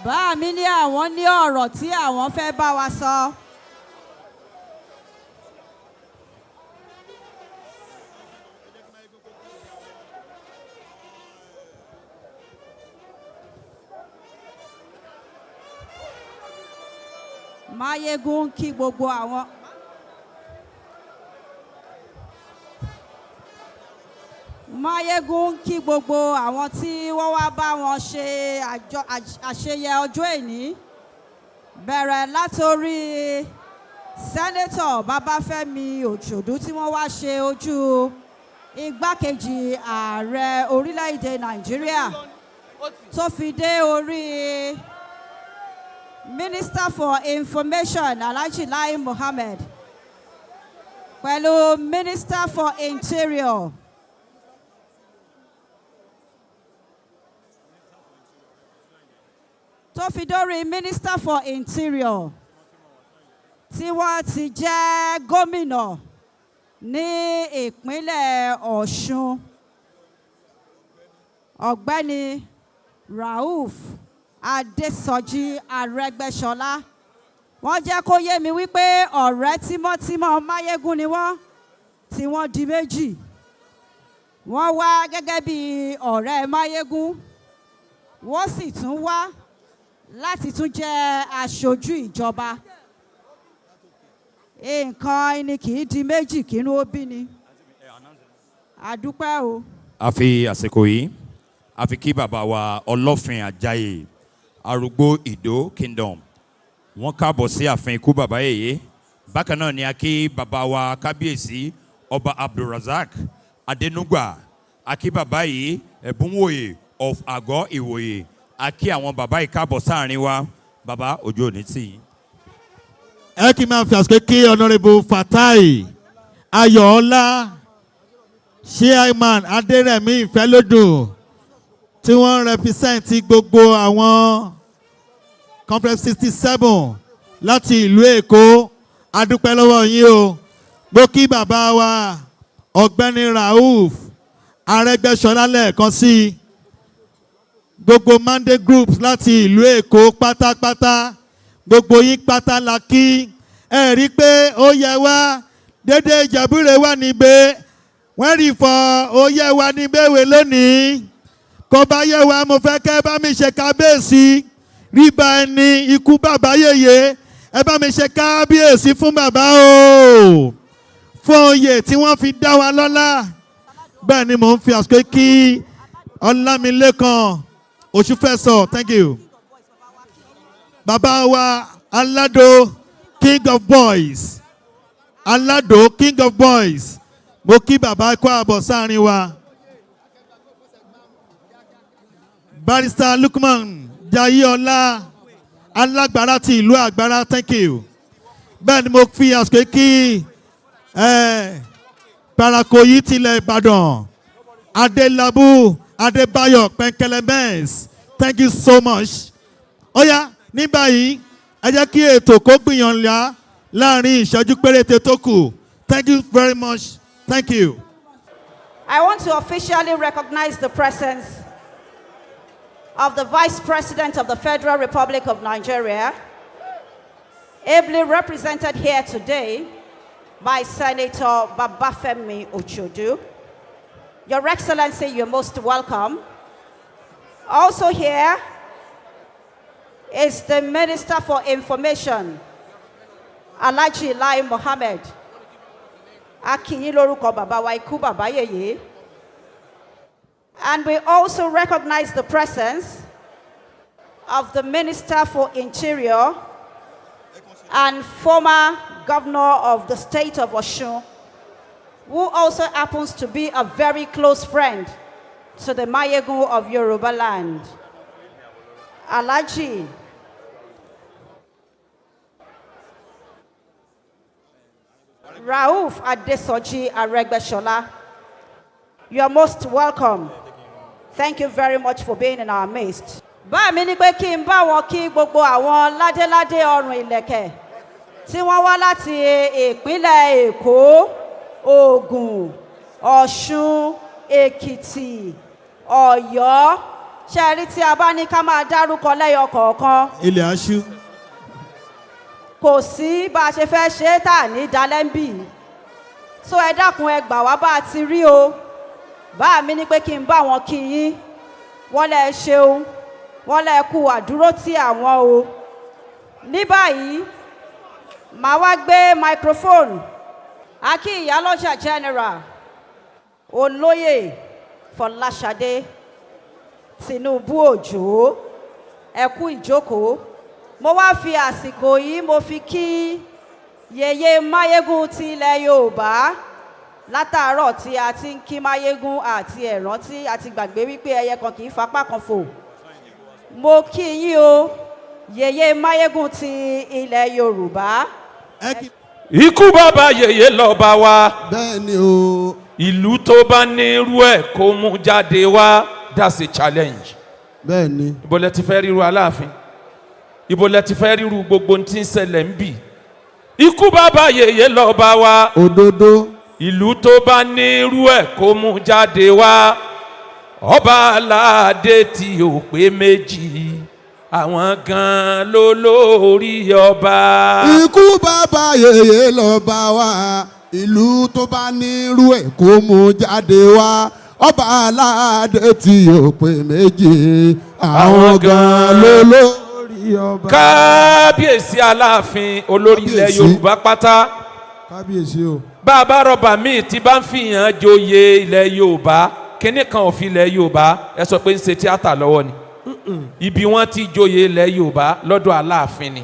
S9: bá mi ní àwọn ní ọ̀rọ̀ tí àwọn fẹ́ bá wa sọ. Máyégún kí gbogbo àwọn. Máyégún kí gbogbo àwọn tí wọ́n wá bá wọn ṣe àṣeyẹ ọjọ́ èní bẹ̀rẹ̀ látorí sẹ́nétọ̀ Babáfẹ́mi Òjòdú tí wọ́n wá ṣe ojú igbákejì ààrẹ orílẹ̀-èdè Nàìjíríà tó fi dé orí Minister for Information Alhaji Lai Mohammed pẹ̀lú Minister for Interior tó fi dórí Minister for Interior tí wọ́n ti jẹ́ gómìnà ní ìpínlẹ̀ Ọ̀ṣun ọ̀gbẹ́ni Rauf Adésọjí Arẹ́gbẹ́ṣọlá wọ́n jẹ́ kó yé mi wípé ọ̀rẹ́ tímọ́tímọ́ Máyégún ni wọ́n tí wọ́n di méjì wọ́n wá gẹ́gẹ́ bí ọ̀rẹ́ Máyégún wọ́n sì tún wá láti tún jẹ́ aṣojú ìjọba. Nǹkan ni kì í di méjì kínú ó bí ni. Àdúpẹ́ o.
S11: A fi àsìkò yìí a fi kí bàbá wa Ọlọ́fin Àjàyè Arúgbó Ìdó Kingdom. Wọ́n káàbọ̀ sí ààfin ikú bàbá yèyé. Bákan náà ni a kí bàbá wa kábíyèsí Ọba Abdulrazak Adénúgbà. A kí bàbá yìí Ẹ̀bùnwòye of Àgọ́ Ìwòye. A kí àwọn bàbá yìí káàbọ̀ sáàrin wa. Bàbá ojú òní tì yín.
S3: Ẹ kí n máa fi àsìkò kí Honourable Fatai Ayọ̀ọ́lá Chairman Adérẹ̀mí Ìfẹ́lódùn tí wọ́n represent gbogbo àwọn Complex 67 láti ìlú Èkó. Adúpẹ́ lọ́wọ́ yín o. Mo kí bàbá wa Ọ̀gbẹ́ni Rauf Arẹ́gbẹ́ṣọlá lẹ́ẹ̀kan sí i. Gbogbo Monday groups láti ìlú Èkó pátápátá. Gbogbo yín pátá la kí. Ẹ rí i pé ó yẹ wá dédé Ìjẹ̀bú-Ìrè wà níbẹ̀. Wọ́n rí fọ ó yẹ wá níbẹ̀wé lónìí. Kò bá yẹ wá mo fẹ́ kẹ́ bá mi ṣe kábíyèsí. Rí bá ẹni ikú bàbá yèyé. Ẹ bá mi ṣe kábíyèsí fún bàbá o. Fún oyè tí wọ́n fi dá wa lọ́lá. Bẹ́ẹ̀ ni mò ń fi àsìkò kí Ọlámilékan Òṣùfẹ́sọ̀, thank you. Bàbá wa Aládò King of Boys. Aládò King of Boys. Mo kí bàbá kó àbọ̀ sáàrin wa. Barrister Lukman Jayéọlá alágbára ti ìlú Àgbàrá, thank you. Bẹ́ẹ̀ ni mo fi àsìkò kí Parakoyi tilẹ̀ Ìbàdàn Adélabú Adébáyọ̀ Pẹ̀nkẹ́lẹ́mẹ́s, thank you so much. Ó yá ní báyìí ẹ jẹ́ kí ètò kó gbìyànjú láàrin ìṣẹ́jú péréte tó kù. Thank you very much. Thank you.
S9: I want to officially recognize the presence of the Vice President of the Federal Republic of Nigeria, ably represented here today by Senator Babafemi Ochodu. Your Excellency, you're most welcome. Also here is the Minister for Information, Alhaji Lai Mohammed. Akinyi lórúkọ bàbá wa ikú bàbá yèyé. And we also recognize the presence of the Minister for Interior and former Governor of the state of Osun, who also happens to be a very close friend to the Mayegun of Yoruba land. Alhaji Rauf Adesoji Aregbesola, you are most welcome. Thank you very much for being in our midst. Bá mi ní pé kí n bá wọn kí gbogbo àwọn ládéládé ọrùn ìlẹ̀kẹ̀ tí wọ́n wá láti ìpínlẹ̀ Èkó, Ògùn, Ọ̀ṣun, Èkìtì, Ọ̀yọ́. Ṣé rí tí a bá ní ká máa dárúkọ lẹ́yọ kọ̀ọ̀kan?
S3: Ilẹ̀ aṣú.
S9: Kò sí bá a ṣe fẹ́ ṣe é tà ní Dalẹ́ńbì. So ẹ dákun ẹ gbà wá bá a ti rí o. Bá mi ní pé kí n bá wọn kí yín. Wọ́n lẹ ṣeun. Wọ́n lẹ kú àdúró tí àwọn o. Ní báyìí, màá wá gbé microphone. A kí Ìyálọ́jà General Olóyè Fọláṣadé Tinubu Òjó. Ẹ kú ìjókòó. Mo wá fi àsìkò yìí mo fi kí Yèyé Máyégún ti ilẹ̀ Yorùbá. Látàárọ̀ tí a ti ń kí Máyégún àti ẹ̀rántí àti gbàgbé wípé ẹyẹ kan kì í fapá kan fò. Mo kí yín o, Yèyé Máyégún ti ilẹ̀ Yorùbá.
S13: Ikú bàbá yèyé lọ́ba wa.
S14: Bẹ́ẹ̀ni o.
S13: Ìlú tó bá ní irú ẹ̀ kó mú jáde wá, that's a challenge.
S14: Bẹ́ẹ̀ni.
S13: Ibo lẹ ti fẹ́ ríru Aláàfin? Ibo lẹ ti fẹ́ ríru gbogbo tí ń ṣẹlẹ̀ ń bì? Ikú bàbá yèyé lọ́ba wa.
S14: Òdodo.
S13: Ìlú tó bá ní irú ẹ̀ kó mú jáde wá. Ọba aládé tí ò pé méjì, àwọn gan ló lórí ọba.
S14: Ikú bàbá yèyé lọ́ba wa. Ìlú tó bá nírú ẹ̀ kó mú jáde wá. ọba aládé tí ò pé méjì àwọn gan ló lórí ọba.
S13: kábíyèsí aláàfin olórí ilẹ̀ yorùbá pátá.
S14: kábíyèsí o.
S13: bàbá rọba míì tí bá ń fìyàn joyè ilẹ̀ yorùbá kíní kan òfin ilẹ̀ yorùbá ẹ sọ pé ń ṣe tíátà lọ́wọ́ ni ibi wọ́n ti joyè ilẹ̀ yorùbá lọ́dọ̀ aláàfin ni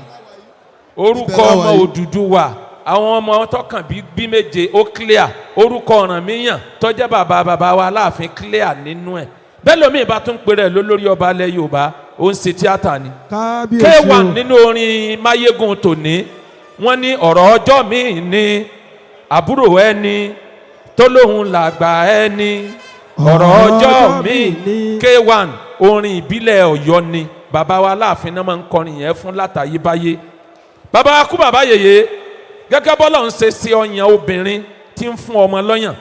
S13: orúkọ ọmọ Odùduwà àwọn ọmọ tọkàn bí méje ó clear orúkọ Ọ̀rànmíyàn tó jẹ́ bàbá wa aláàfin clear nínú ẹ̀ bẹ́ẹ̀ lómi ìbá tún pèrè lólórí ọba ilẹ̀ yorùbá ó ń ṣe tíátà ni. K1 nínú orin máyégún tòní wọ́n ní ọ̀rọ̀ ọjọ́ míì ní àbúrò ẹni tó lóhun làgbà ẹni ọ̀rọ̀ ọjọ́ míì ní K1 orin ìbílẹ̀ Ọ̀yọ́ ni bàbá wa aláàfin náà máa ń kọrin yẹn fún látàyébáyé. bàbá wa kú bàbá yèyé gẹ́gẹ́ bọ́lá ń ṣe sí ọyàn obìnrin tí ń fún ọmọ lọ́yàn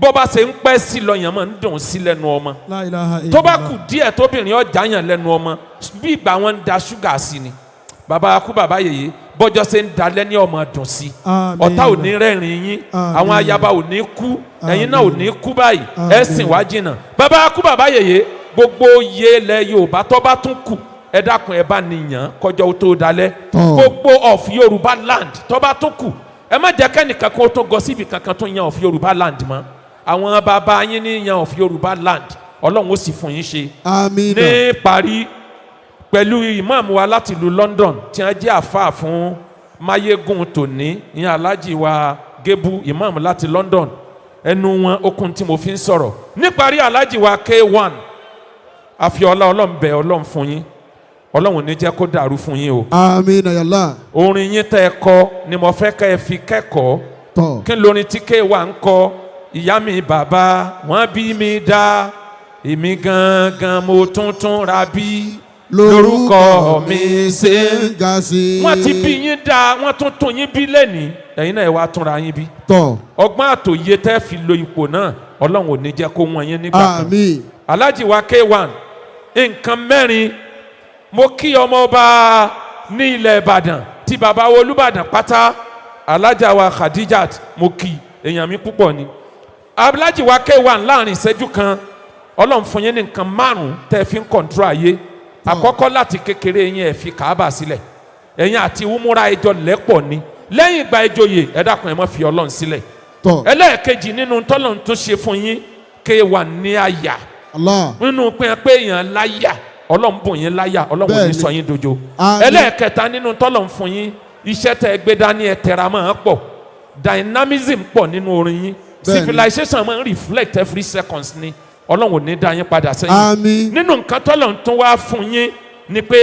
S13: bó bá ṣe ń pẹ́ sí lọ́yàn máa ń dùn sí lẹ́nu ọmọ tó bá kù díẹ̀ tóbìnrin ọjà yàn lẹ́nu ọmọ bí ìgbà wọn ń da ṣúgà sí ni bàbá wa kú bàbá yèyé bọ́jọ́ ṣe ń dalẹ́ ní ọmọ dùn sí ọ̀tá ò ní rẹ́rìn yín àwọn ayaba ò ní kú ẹ̀yin náà ò ní kú báyìí ẹ̀ sìn wá jìnnà bàbá wa kú bàbá yèyé gbogbo iye ilẹ̀ yorùbá tó bá tún kù ẹ dákun ẹ bá nìyàn kọjọ́ tó dalẹ̀ gbogbo of yorùbá land tó bá tún kù ẹ má jẹ́ kẹ́nìkan kó tó gọ síbi kankan tó yan of yorùbá land mọ́ àwọn bàbá yín ní yan of yorùbá land ọlọ́run ó sì fún yín ṣe ní parí pẹ̀lú ìmáàmù wa láti ìlú London tí wọ́n jẹ́ àfáà fún máyégún tòní ìyẹn aláàjì wa Gébú ìmáàmù láti London ẹnu wọn okùn tí mo fi ń sọ̀rọ̀ níparí aláàjì wa K1 àfiọlá ọlọ́run bẹ̀ ọlọ́run fún yín ọlọ́run ní jẹ́ kó dàrú fún yín o.
S14: àmín yàlá.
S13: orin yín tẹ́ ẹ kọ ni mo fẹ́ kẹ́ ẹ fi kẹ́kọ̀ọ́ kí n lórin tí K1 ń kọ ìyá mi bàbá wọ́n bí mi dá èmi gangan mo tuntun ra bí lórúkọ mi ṣe ń ga sí. wọ́n ti bí yín dá wọ́n tún tún yín bí lẹ́nìí ẹ̀yin náà ẹ wá túnra yín bí. ọgbọ́n àtòyé tẹ́ fi lo ipò náà ọlọ́run ò ní jẹ́ kó wọ́n yín nígbà kan.
S14: àmín.
S13: aláàjì wa K1 nǹkan mẹ́rin mo kí ọmọ ọba ní ilẹ̀ ìbàdàn tí bàbá wo olúbàdàn pátá alájà wa Khadijat mo kí èèyàn mi púpọ̀ ni aláàjì wa K1 láàrin ìṣẹ́jú kan ọlọ́run fún yín ní nǹkan márùn-ún tẹ́ fi ń kọ̀ǹtúrò ayé àkọ́kọ́ láti kékeré yín ẹ̀ fi Káàbà sílẹ̀ ẹ̀yin àti wúmúra ẹjọ́ lẹ́pọ̀ ni lẹ́yìn ìgbà ìjòyè ẹ dákun ẹ má fi ọlọ́run sílẹ̀ ẹlẹ́ẹ̀kejì nínú tọ́lọ́run tó ṣe fún yín K1 ní àyà nínú pé èèyàn láyà ọlọ́run bùn yín láyà ọlọ́run ò ní sọ yín dojo ẹlẹ́ẹ̀kẹta nínú tọ́lọ́run fún yín iṣẹ́ tẹ́ ẹ gbé dání ẹ tẹra máa pọ̀ dynamism pọ̀ nínú orin yín civilization máa ń reflect every seconds ni ọlọ́run ò ní dá yín padà sẹ́yìn nínú nǹkan tọ́lọ́run tún wá fún yín ni pé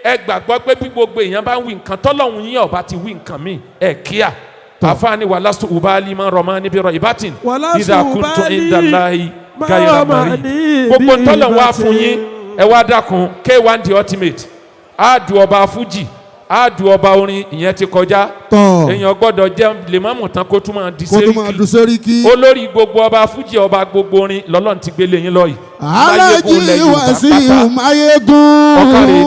S13: ẹ gbàgbọ́ pé bí gbogbo èèyàn bá ń wí nǹkan tọ́lọ́run yín ọba ti wí nǹkan míì ẹ kíá àfáàní wàlásù ubali máa rọ̀ máa níbi rọ̀ ìbátìn ìdàkùntún ìdàláyì gáyà mari gbogbo tọ́lọ́run wá fún yín ẹ wá dákun K1 the ultimate àádù ọba fújì àádù ọba orin ìyẹn ti kọjá èèyàn gbọ́dọ̀ jẹ́ lèmọ́mù tán kó tún máa di sẹ́ríkì olórí gbogbo ọba fújì ọba gbogbo orin lọ́lọ́run ti gbélé yín lọ́yìí.
S14: alájí Wàsíù Máyégún
S13: ọkàrẹ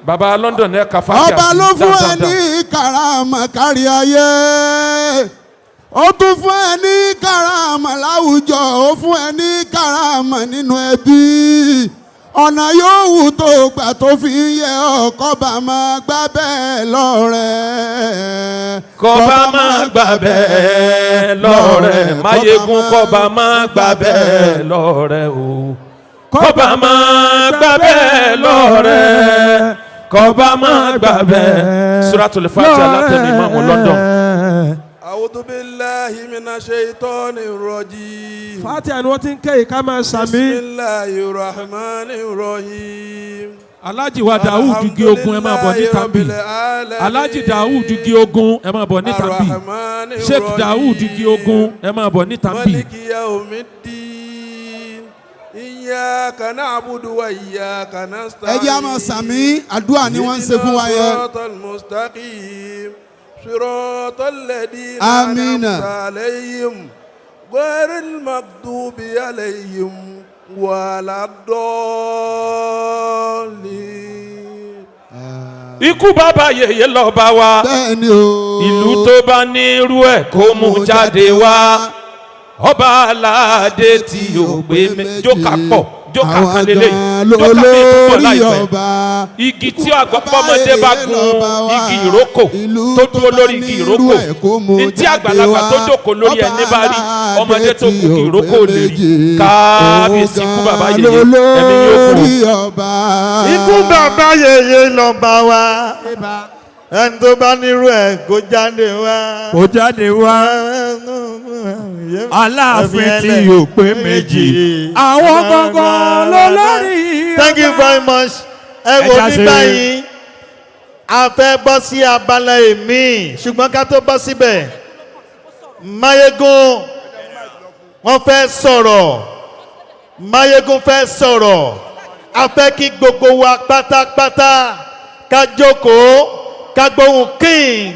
S13: baba London ẹ kàfá jà
S14: ọba ló fún ẹ ní karama kárí ayé ó tún fún ẹ ní karama láwùjọ ó fún ẹ ní karama nínú ẹbí ọ̀nà yòówù tó gbà tó fi ń yẹ ọ́ kọ́ba máa gbà bẹ́ẹ̀ lọ́rẹ́.
S13: kọ́ba máa gbà bẹ́ẹ̀ lọ́rẹ́ Máyégún kọ́ba máa gbà bẹ́ẹ̀ lọ́rẹ́ o. kọ́ba máa gbà bẹ́ẹ̀ lọ́rẹ́ kọ́ba máa gbà bẹ́ẹ̀. Suratul Fatiha látẹnu Ìmáàmù London.
S15: A'udhu billahi minash shaitonir rajim.
S16: Fatiha ni wọ́n ti ń ké ká máa sàmí.
S15: Bismillahir rahmanir rahim.
S16: Alhaji wa Dawud igi ogun ẹ máa bọ̀ ní tàbí. Alhaji Dawud igi ogun ẹ máa bọ̀ ní tàbí. Sheikh Dawud igi ogun ẹ máa bọ̀ ní tàbí.
S15: Maliki yawmiddin. Iyyaka na'budu wa iyyaka nasta'in.
S14: ẹ jẹ́ a máa sàmí àdúrà ni wọ́n ń ṣe fún wa yẹn.
S15: Siratal mustaqim. صراط الذين
S14: آمين
S15: أنعمت عليهم غير المغضوب عليهم ولا الضالين.
S13: Ikú bàbá yèyé lọ́ba wa
S14: bẹ́ẹ̀ni o
S13: ìlú tó bá ní irú ẹ̀ kó mú jáde wá ọba aládé tí ò pé jókà pọ̀ jókà kan lélẹ̀ jókà mi tó pọ̀ láìpẹ́ igi tí ọmọdé bá gun igi ìrókò tó dúró lórí igi ìrókò ní tí àgbàlagbà tó jókòó lórí ẹni bá rí ọmọdé tó gun igi ìrókò lè rí kábíyèsí ikú bàbá yèyé ẹ̀mí yóò kú.
S3: ikú bàbá yèyé lọ́ba wa ẹni tó bá nírú ẹ̀ kó jáde wá.
S11: kó jáde wá. aláàfin tí yóò pé méjì. àwọn gangan ló lórí.
S3: thank you very much. ẹ wo ní báyìí a fẹ́ bọ́ sí abala èmi ṣùgbọ́n ká tó bọ́ síbẹ̀ Máyégún wọ́n fẹ́ sọ̀rọ̀ Máyégún fẹ́ sọ̀rọ̀ a fẹ́ kí gbogbo wa pátápátá ká jókòó ká gbóhùn King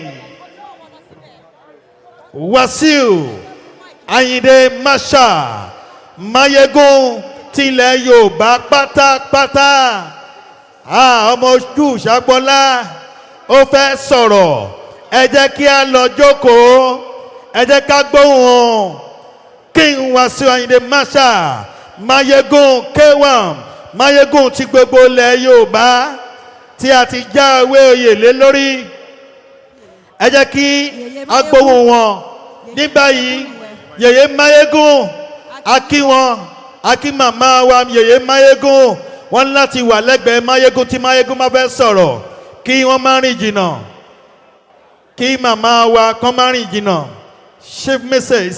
S3: Wasiu Ayinde Marshal Máyégún tilẹ̀ Yorùbá pátápátá ọmọ ojú Ṣàgbọ́lá ó fẹ́ sọ̀rọ̀ ẹ jẹ́ kí a lọ jókòó ẹ jẹ́ ká gbóhùn King Wasiu Ayinde Marshal Máyégún K1 Máyégún ti gbogbo ilẹ̀ Yorùbá tí a ti jáwé oyè lé lórí ẹ jẹ́ kí a gbóhùn wọn ní báyìí yèyé Máyégún a kí wọn a kí màmá wa yèyé Máyégún wọ́n láti wà lẹ́gbẹ̀ẹ́ Máyégún tí Máyégún máa fẹ́ sọ̀rọ̀ kí wọ́n má rìn jìnnà kí màmá wa kán má rìn jìnnà Chief Mrs.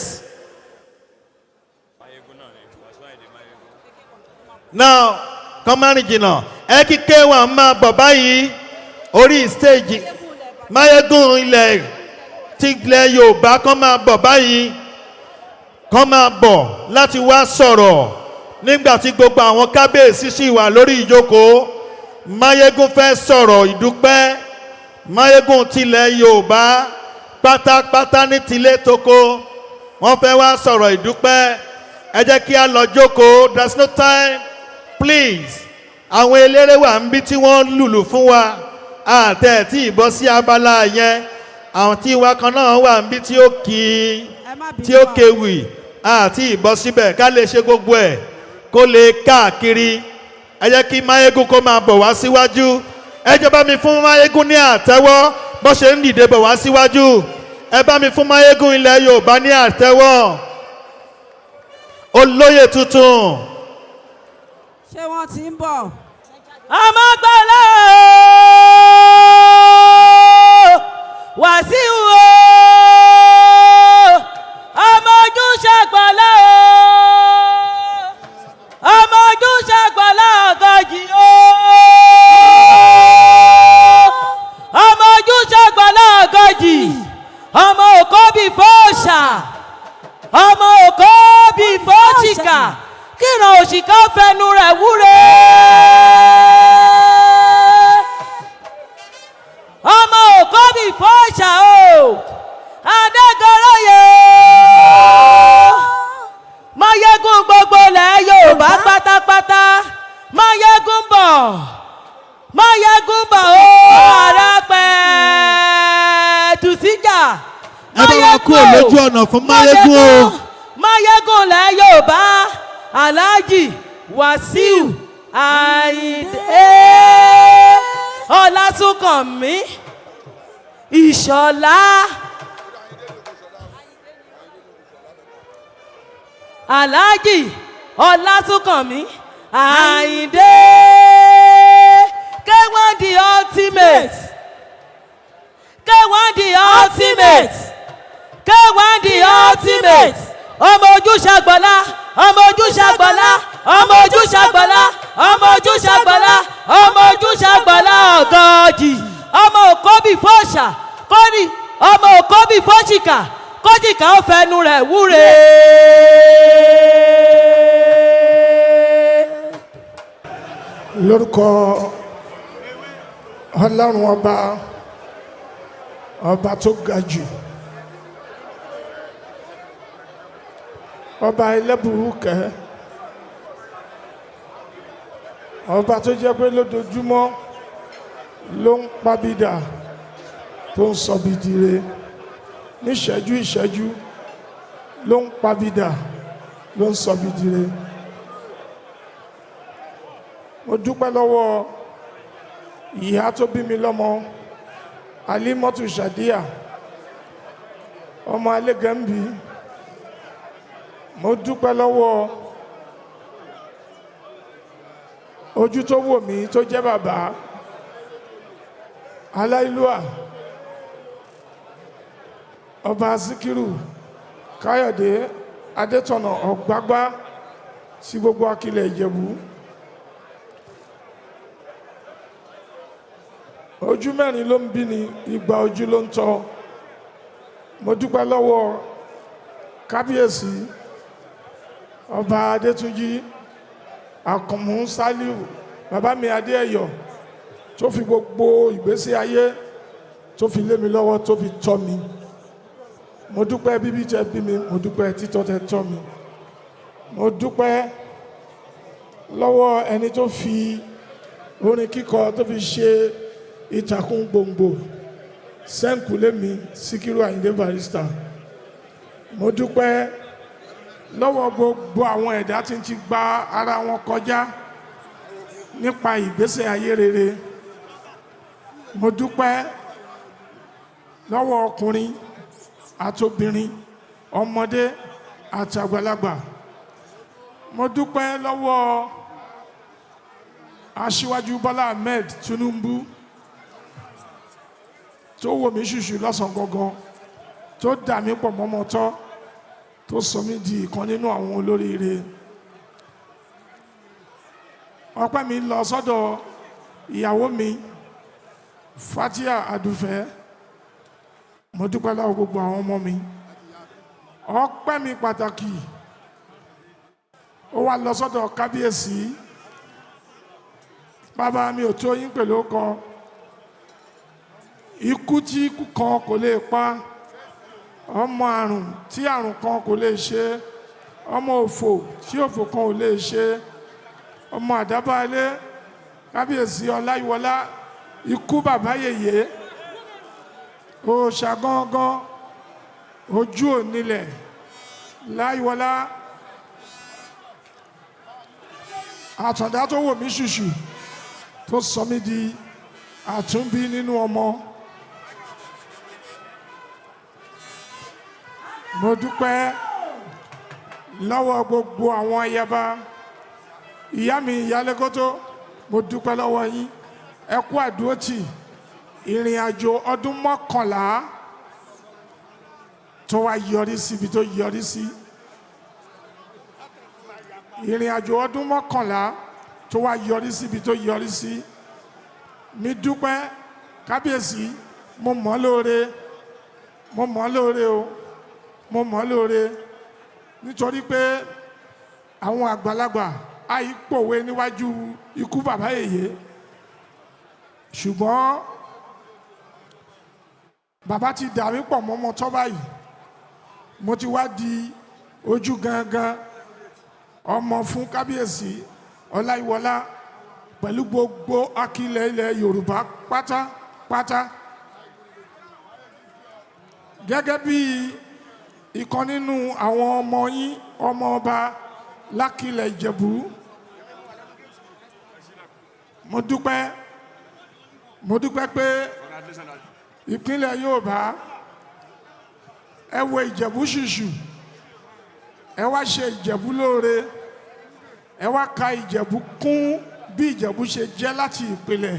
S3: now kán má rìn jìnnà ẹ kí K1 máa bọ̀ báyìí orí stage Máyégún ilẹ̀ tí ilẹ̀ Yorùbá kán máa bọ̀ báyìí kán máa bọ̀ láti wá sọ̀rọ̀ nígbàtí gbogbo àwọn kábíyèsí sì wà lórí ìjókòó Máyégún fẹ́ sọ̀rọ̀ ìdúpẹ́ Máyégún tilẹ̀ Yorùbá pátápátá ní tilé toko wọ́n fẹ́ wá sọ̀rọ̀ ìdúpẹ́ ẹ jẹ́ kí a lọ jókòó there's no time please àwọn eléré wà ń bí tí wọ́n lùlù fún wa àtẹ̀ tí ìbọ́ sí abala yẹn àwọn tí ìwà kan náà wà ń bí tí ó kéwì àti ìbọ́ síbẹ̀ ká lè ṣe gbogbo ẹ̀ kó lè káàkiri ẹ jẹ́ kí Máyégún kó máa bọ̀ wá síwájú ẹ jẹ́ bá mi fún Máyégún ní àtẹ́wọ́ bó ṣe ń dìde bọ̀ wá síwájú ẹ bá mi fún Máyégún ilẹ̀ Yorùbá ní àtẹ́wọ́ olóyè tuntun.
S9: ṣé wọ́n ti ń bọ̀.
S12: ọmọ gbọ́lá Wàsíù ọmọ ojú ṣàgbọ́lá ọmọ ojú ṣàgbọ́lá ọ̀gọ́jì ọmọ ojú ṣàgbọ́lá ọ̀gọ́jì ọmọ òkóbì fọ́ọ̀ṣà ọmọ òkóbì fọ́ọ̀ṣìkà kíran òṣìkà fẹnu rẹ̀ wúre ọmọ òkóbì fọ́ọ̀ṣà o adégọrọyè Máyégún gbogbo ilẹ̀ Yorùbá pátápátá Máyégún bọ̀ ó ara pẹ̀ẹ́tù síjà
S3: ẹ bá wa kúrò lójú ọ̀nà fún Máyégún o.
S12: Máyégún ilẹ̀ Yorùbá Alhaji Wasiu Ayinde Ọlásùnkànmí Ìṣọ̀lá Alhaji Ọlásùnkànmí Ayinde K1 the ultimate K1 the ultimate K1 the ultimate ọmọ ojú ṣàgbọ́lá ọmọ ojú ṣàgbọ́lá ọmọ ojú ṣàgbọ́lá ọmọ ojú ṣàgbọ́lá ọmọ ojú ṣàgbọ́lá ọ̀gọ́jì ọmọ òkóbì fọ́ọ̀ṣà kọ́ni ọmọ òkóbì fọ́ọ̀ṣìkà kọ́jìkà ó fẹnu rẹ̀ wúre.
S1: lórúkọ Ọlọ́run ọba tó ga jù ọba ẹlẹ́bùrúkẹ́ ọba tó jẹ́ pé lójoojúmọ́ ló ń pabidà tó ń sọ bìdìrẹ ní ìṣẹ́jú ìṣẹ́jú ló ń pabidà ló ń sọ bìdìrẹ. Mo dúpẹ́ lọ́wọ́ ìyá tó bí mi lọ́mọ Alimọ́tù Ṣàdíà ọmọ Alégànbí. Mo dúpẹ́ lọ́wọ́ ojú tó wò mí tó jẹ́ bàbá Aláìlúà ọba Síkírù Káyọ̀dé Adétọ̀nà Ọ̀gbágbá sí gbogbo Akilẹ̀ Ìjẹ̀bú. Ojú mẹ́rin ló ń bí ni, igba ojú ló ń tọ́. Mo dúpẹ́ lọ́wọ́ kábíyèsí ọba Adétúnjí Àkànmú Sálíù bàbá mi Adéẹ̀yọ̀ tó fi gbogbo ìgbésí ayé tó fi lé mi lọ́wọ́ tó fi tọ́ mi. Mo dúpẹ́ bíbí tẹ́ bí mi, mo dúpẹ́ títọ́ tẹ́ tọ́ mi. Mo dúpẹ́ lọ́wọ́ ẹni tó fi orin kíkọ tó fi ṣe ìtàkùn gbòǹgbò sẹ́ǹkùlé mi Síkírù Àyìndé Barrister. Mo dúpẹ́ lọ́wọ́ gbogbo àwọn ẹ̀dá tí ń ti gba ara wọn kọjá nípa ìgbésẹ̀ ayé rere. Mo dúpẹ́ lọ́wọ́ ọkùnrin àtobìnrin ọmọdé àtàgbàlagbà. Mo dúpẹ́ lọ́wọ́ Aṣíwájú Bọ́lá Ahmed Tinubu tó wò mí ṣùṣù lọ́sàn gangan tó dà mí pọ̀ mọ́mọ́tọ́ tó sọ mí di ìkan nínú àwọn olóríire. Ọpẹ́ mi lọ sọ́dọ̀ ìyàwó mi Fatia Adúfẹ́. Mo dúpẹ́ lọ́wọ́ gbogbo àwọn ọmọ mi. Ọpẹ́ mi pàtàkì ó wá lọ sọ́dọ̀ kábíyèsí bàbá mi ò tó yín pẹ̀lú ọkọ. Ikú tí ikú kan kò lè pa, ọmọ àrùn tí àrùn kan kò lè ṣe, ọmọ òfò tí òfò kan ò lè ṣe, ọmọ àdábálé kábíyèsí Ọláyíwọlá ikú bàbá yèyé òòṣà gángan ojú ònílẹ̀ Láyíwọlá àtàndá tó wò mí ṣùṣù tó sọ mí di àtúnbí nínú ọmọ. Mo dúpẹ́ lọ́wọ́ gbogbo àwọn ayaba ìyá mi Ìyálékótó. Mo dúpẹ́ lọ́wọ́ yín ẹ kú àdúrótì ìrìn àjò ọdún 11 tó wá yọrí síbi tó yọrí sí. Ìrìn àjò ọdún 11 tó wá yọrí síbi tó yọrí sí. Mi dúpẹ́ kábíyèsí mo mọ̀ lóore, mo mọ̀ lóore o, mo mọ̀ lóore nítorí pé àwọn àgbàlagbà àìpòwe níwájú ikú bàbá yèyé, ṣùgbọ́n bàbá ti dà mí pọ̀ mọ́mọ́ tọ́ báyìí. Mo ti wá di ojú gangan ọmọ fún kábíyèsí Ọláyíwọlá pẹ̀lú gbogbo akilẹ̀ ilẹ̀ Yorùbá pátápátá. Gẹ́gẹ́ bí ìkan nínú àwọn ọmọ yín ọmọ ọba lákilẹ̀ Ìjẹ̀bú, mo dúpẹ́ pé ìpínlẹ̀ Yorùbá ẹ wo Ìjẹ̀bú ṣùṣù, ẹ wá ṣe Ìjẹ̀bú lóore, ẹ wá ka Ìjẹ̀bú kún bí Ìjẹ̀bú ṣe jẹ́ láti ìpìlẹ̀.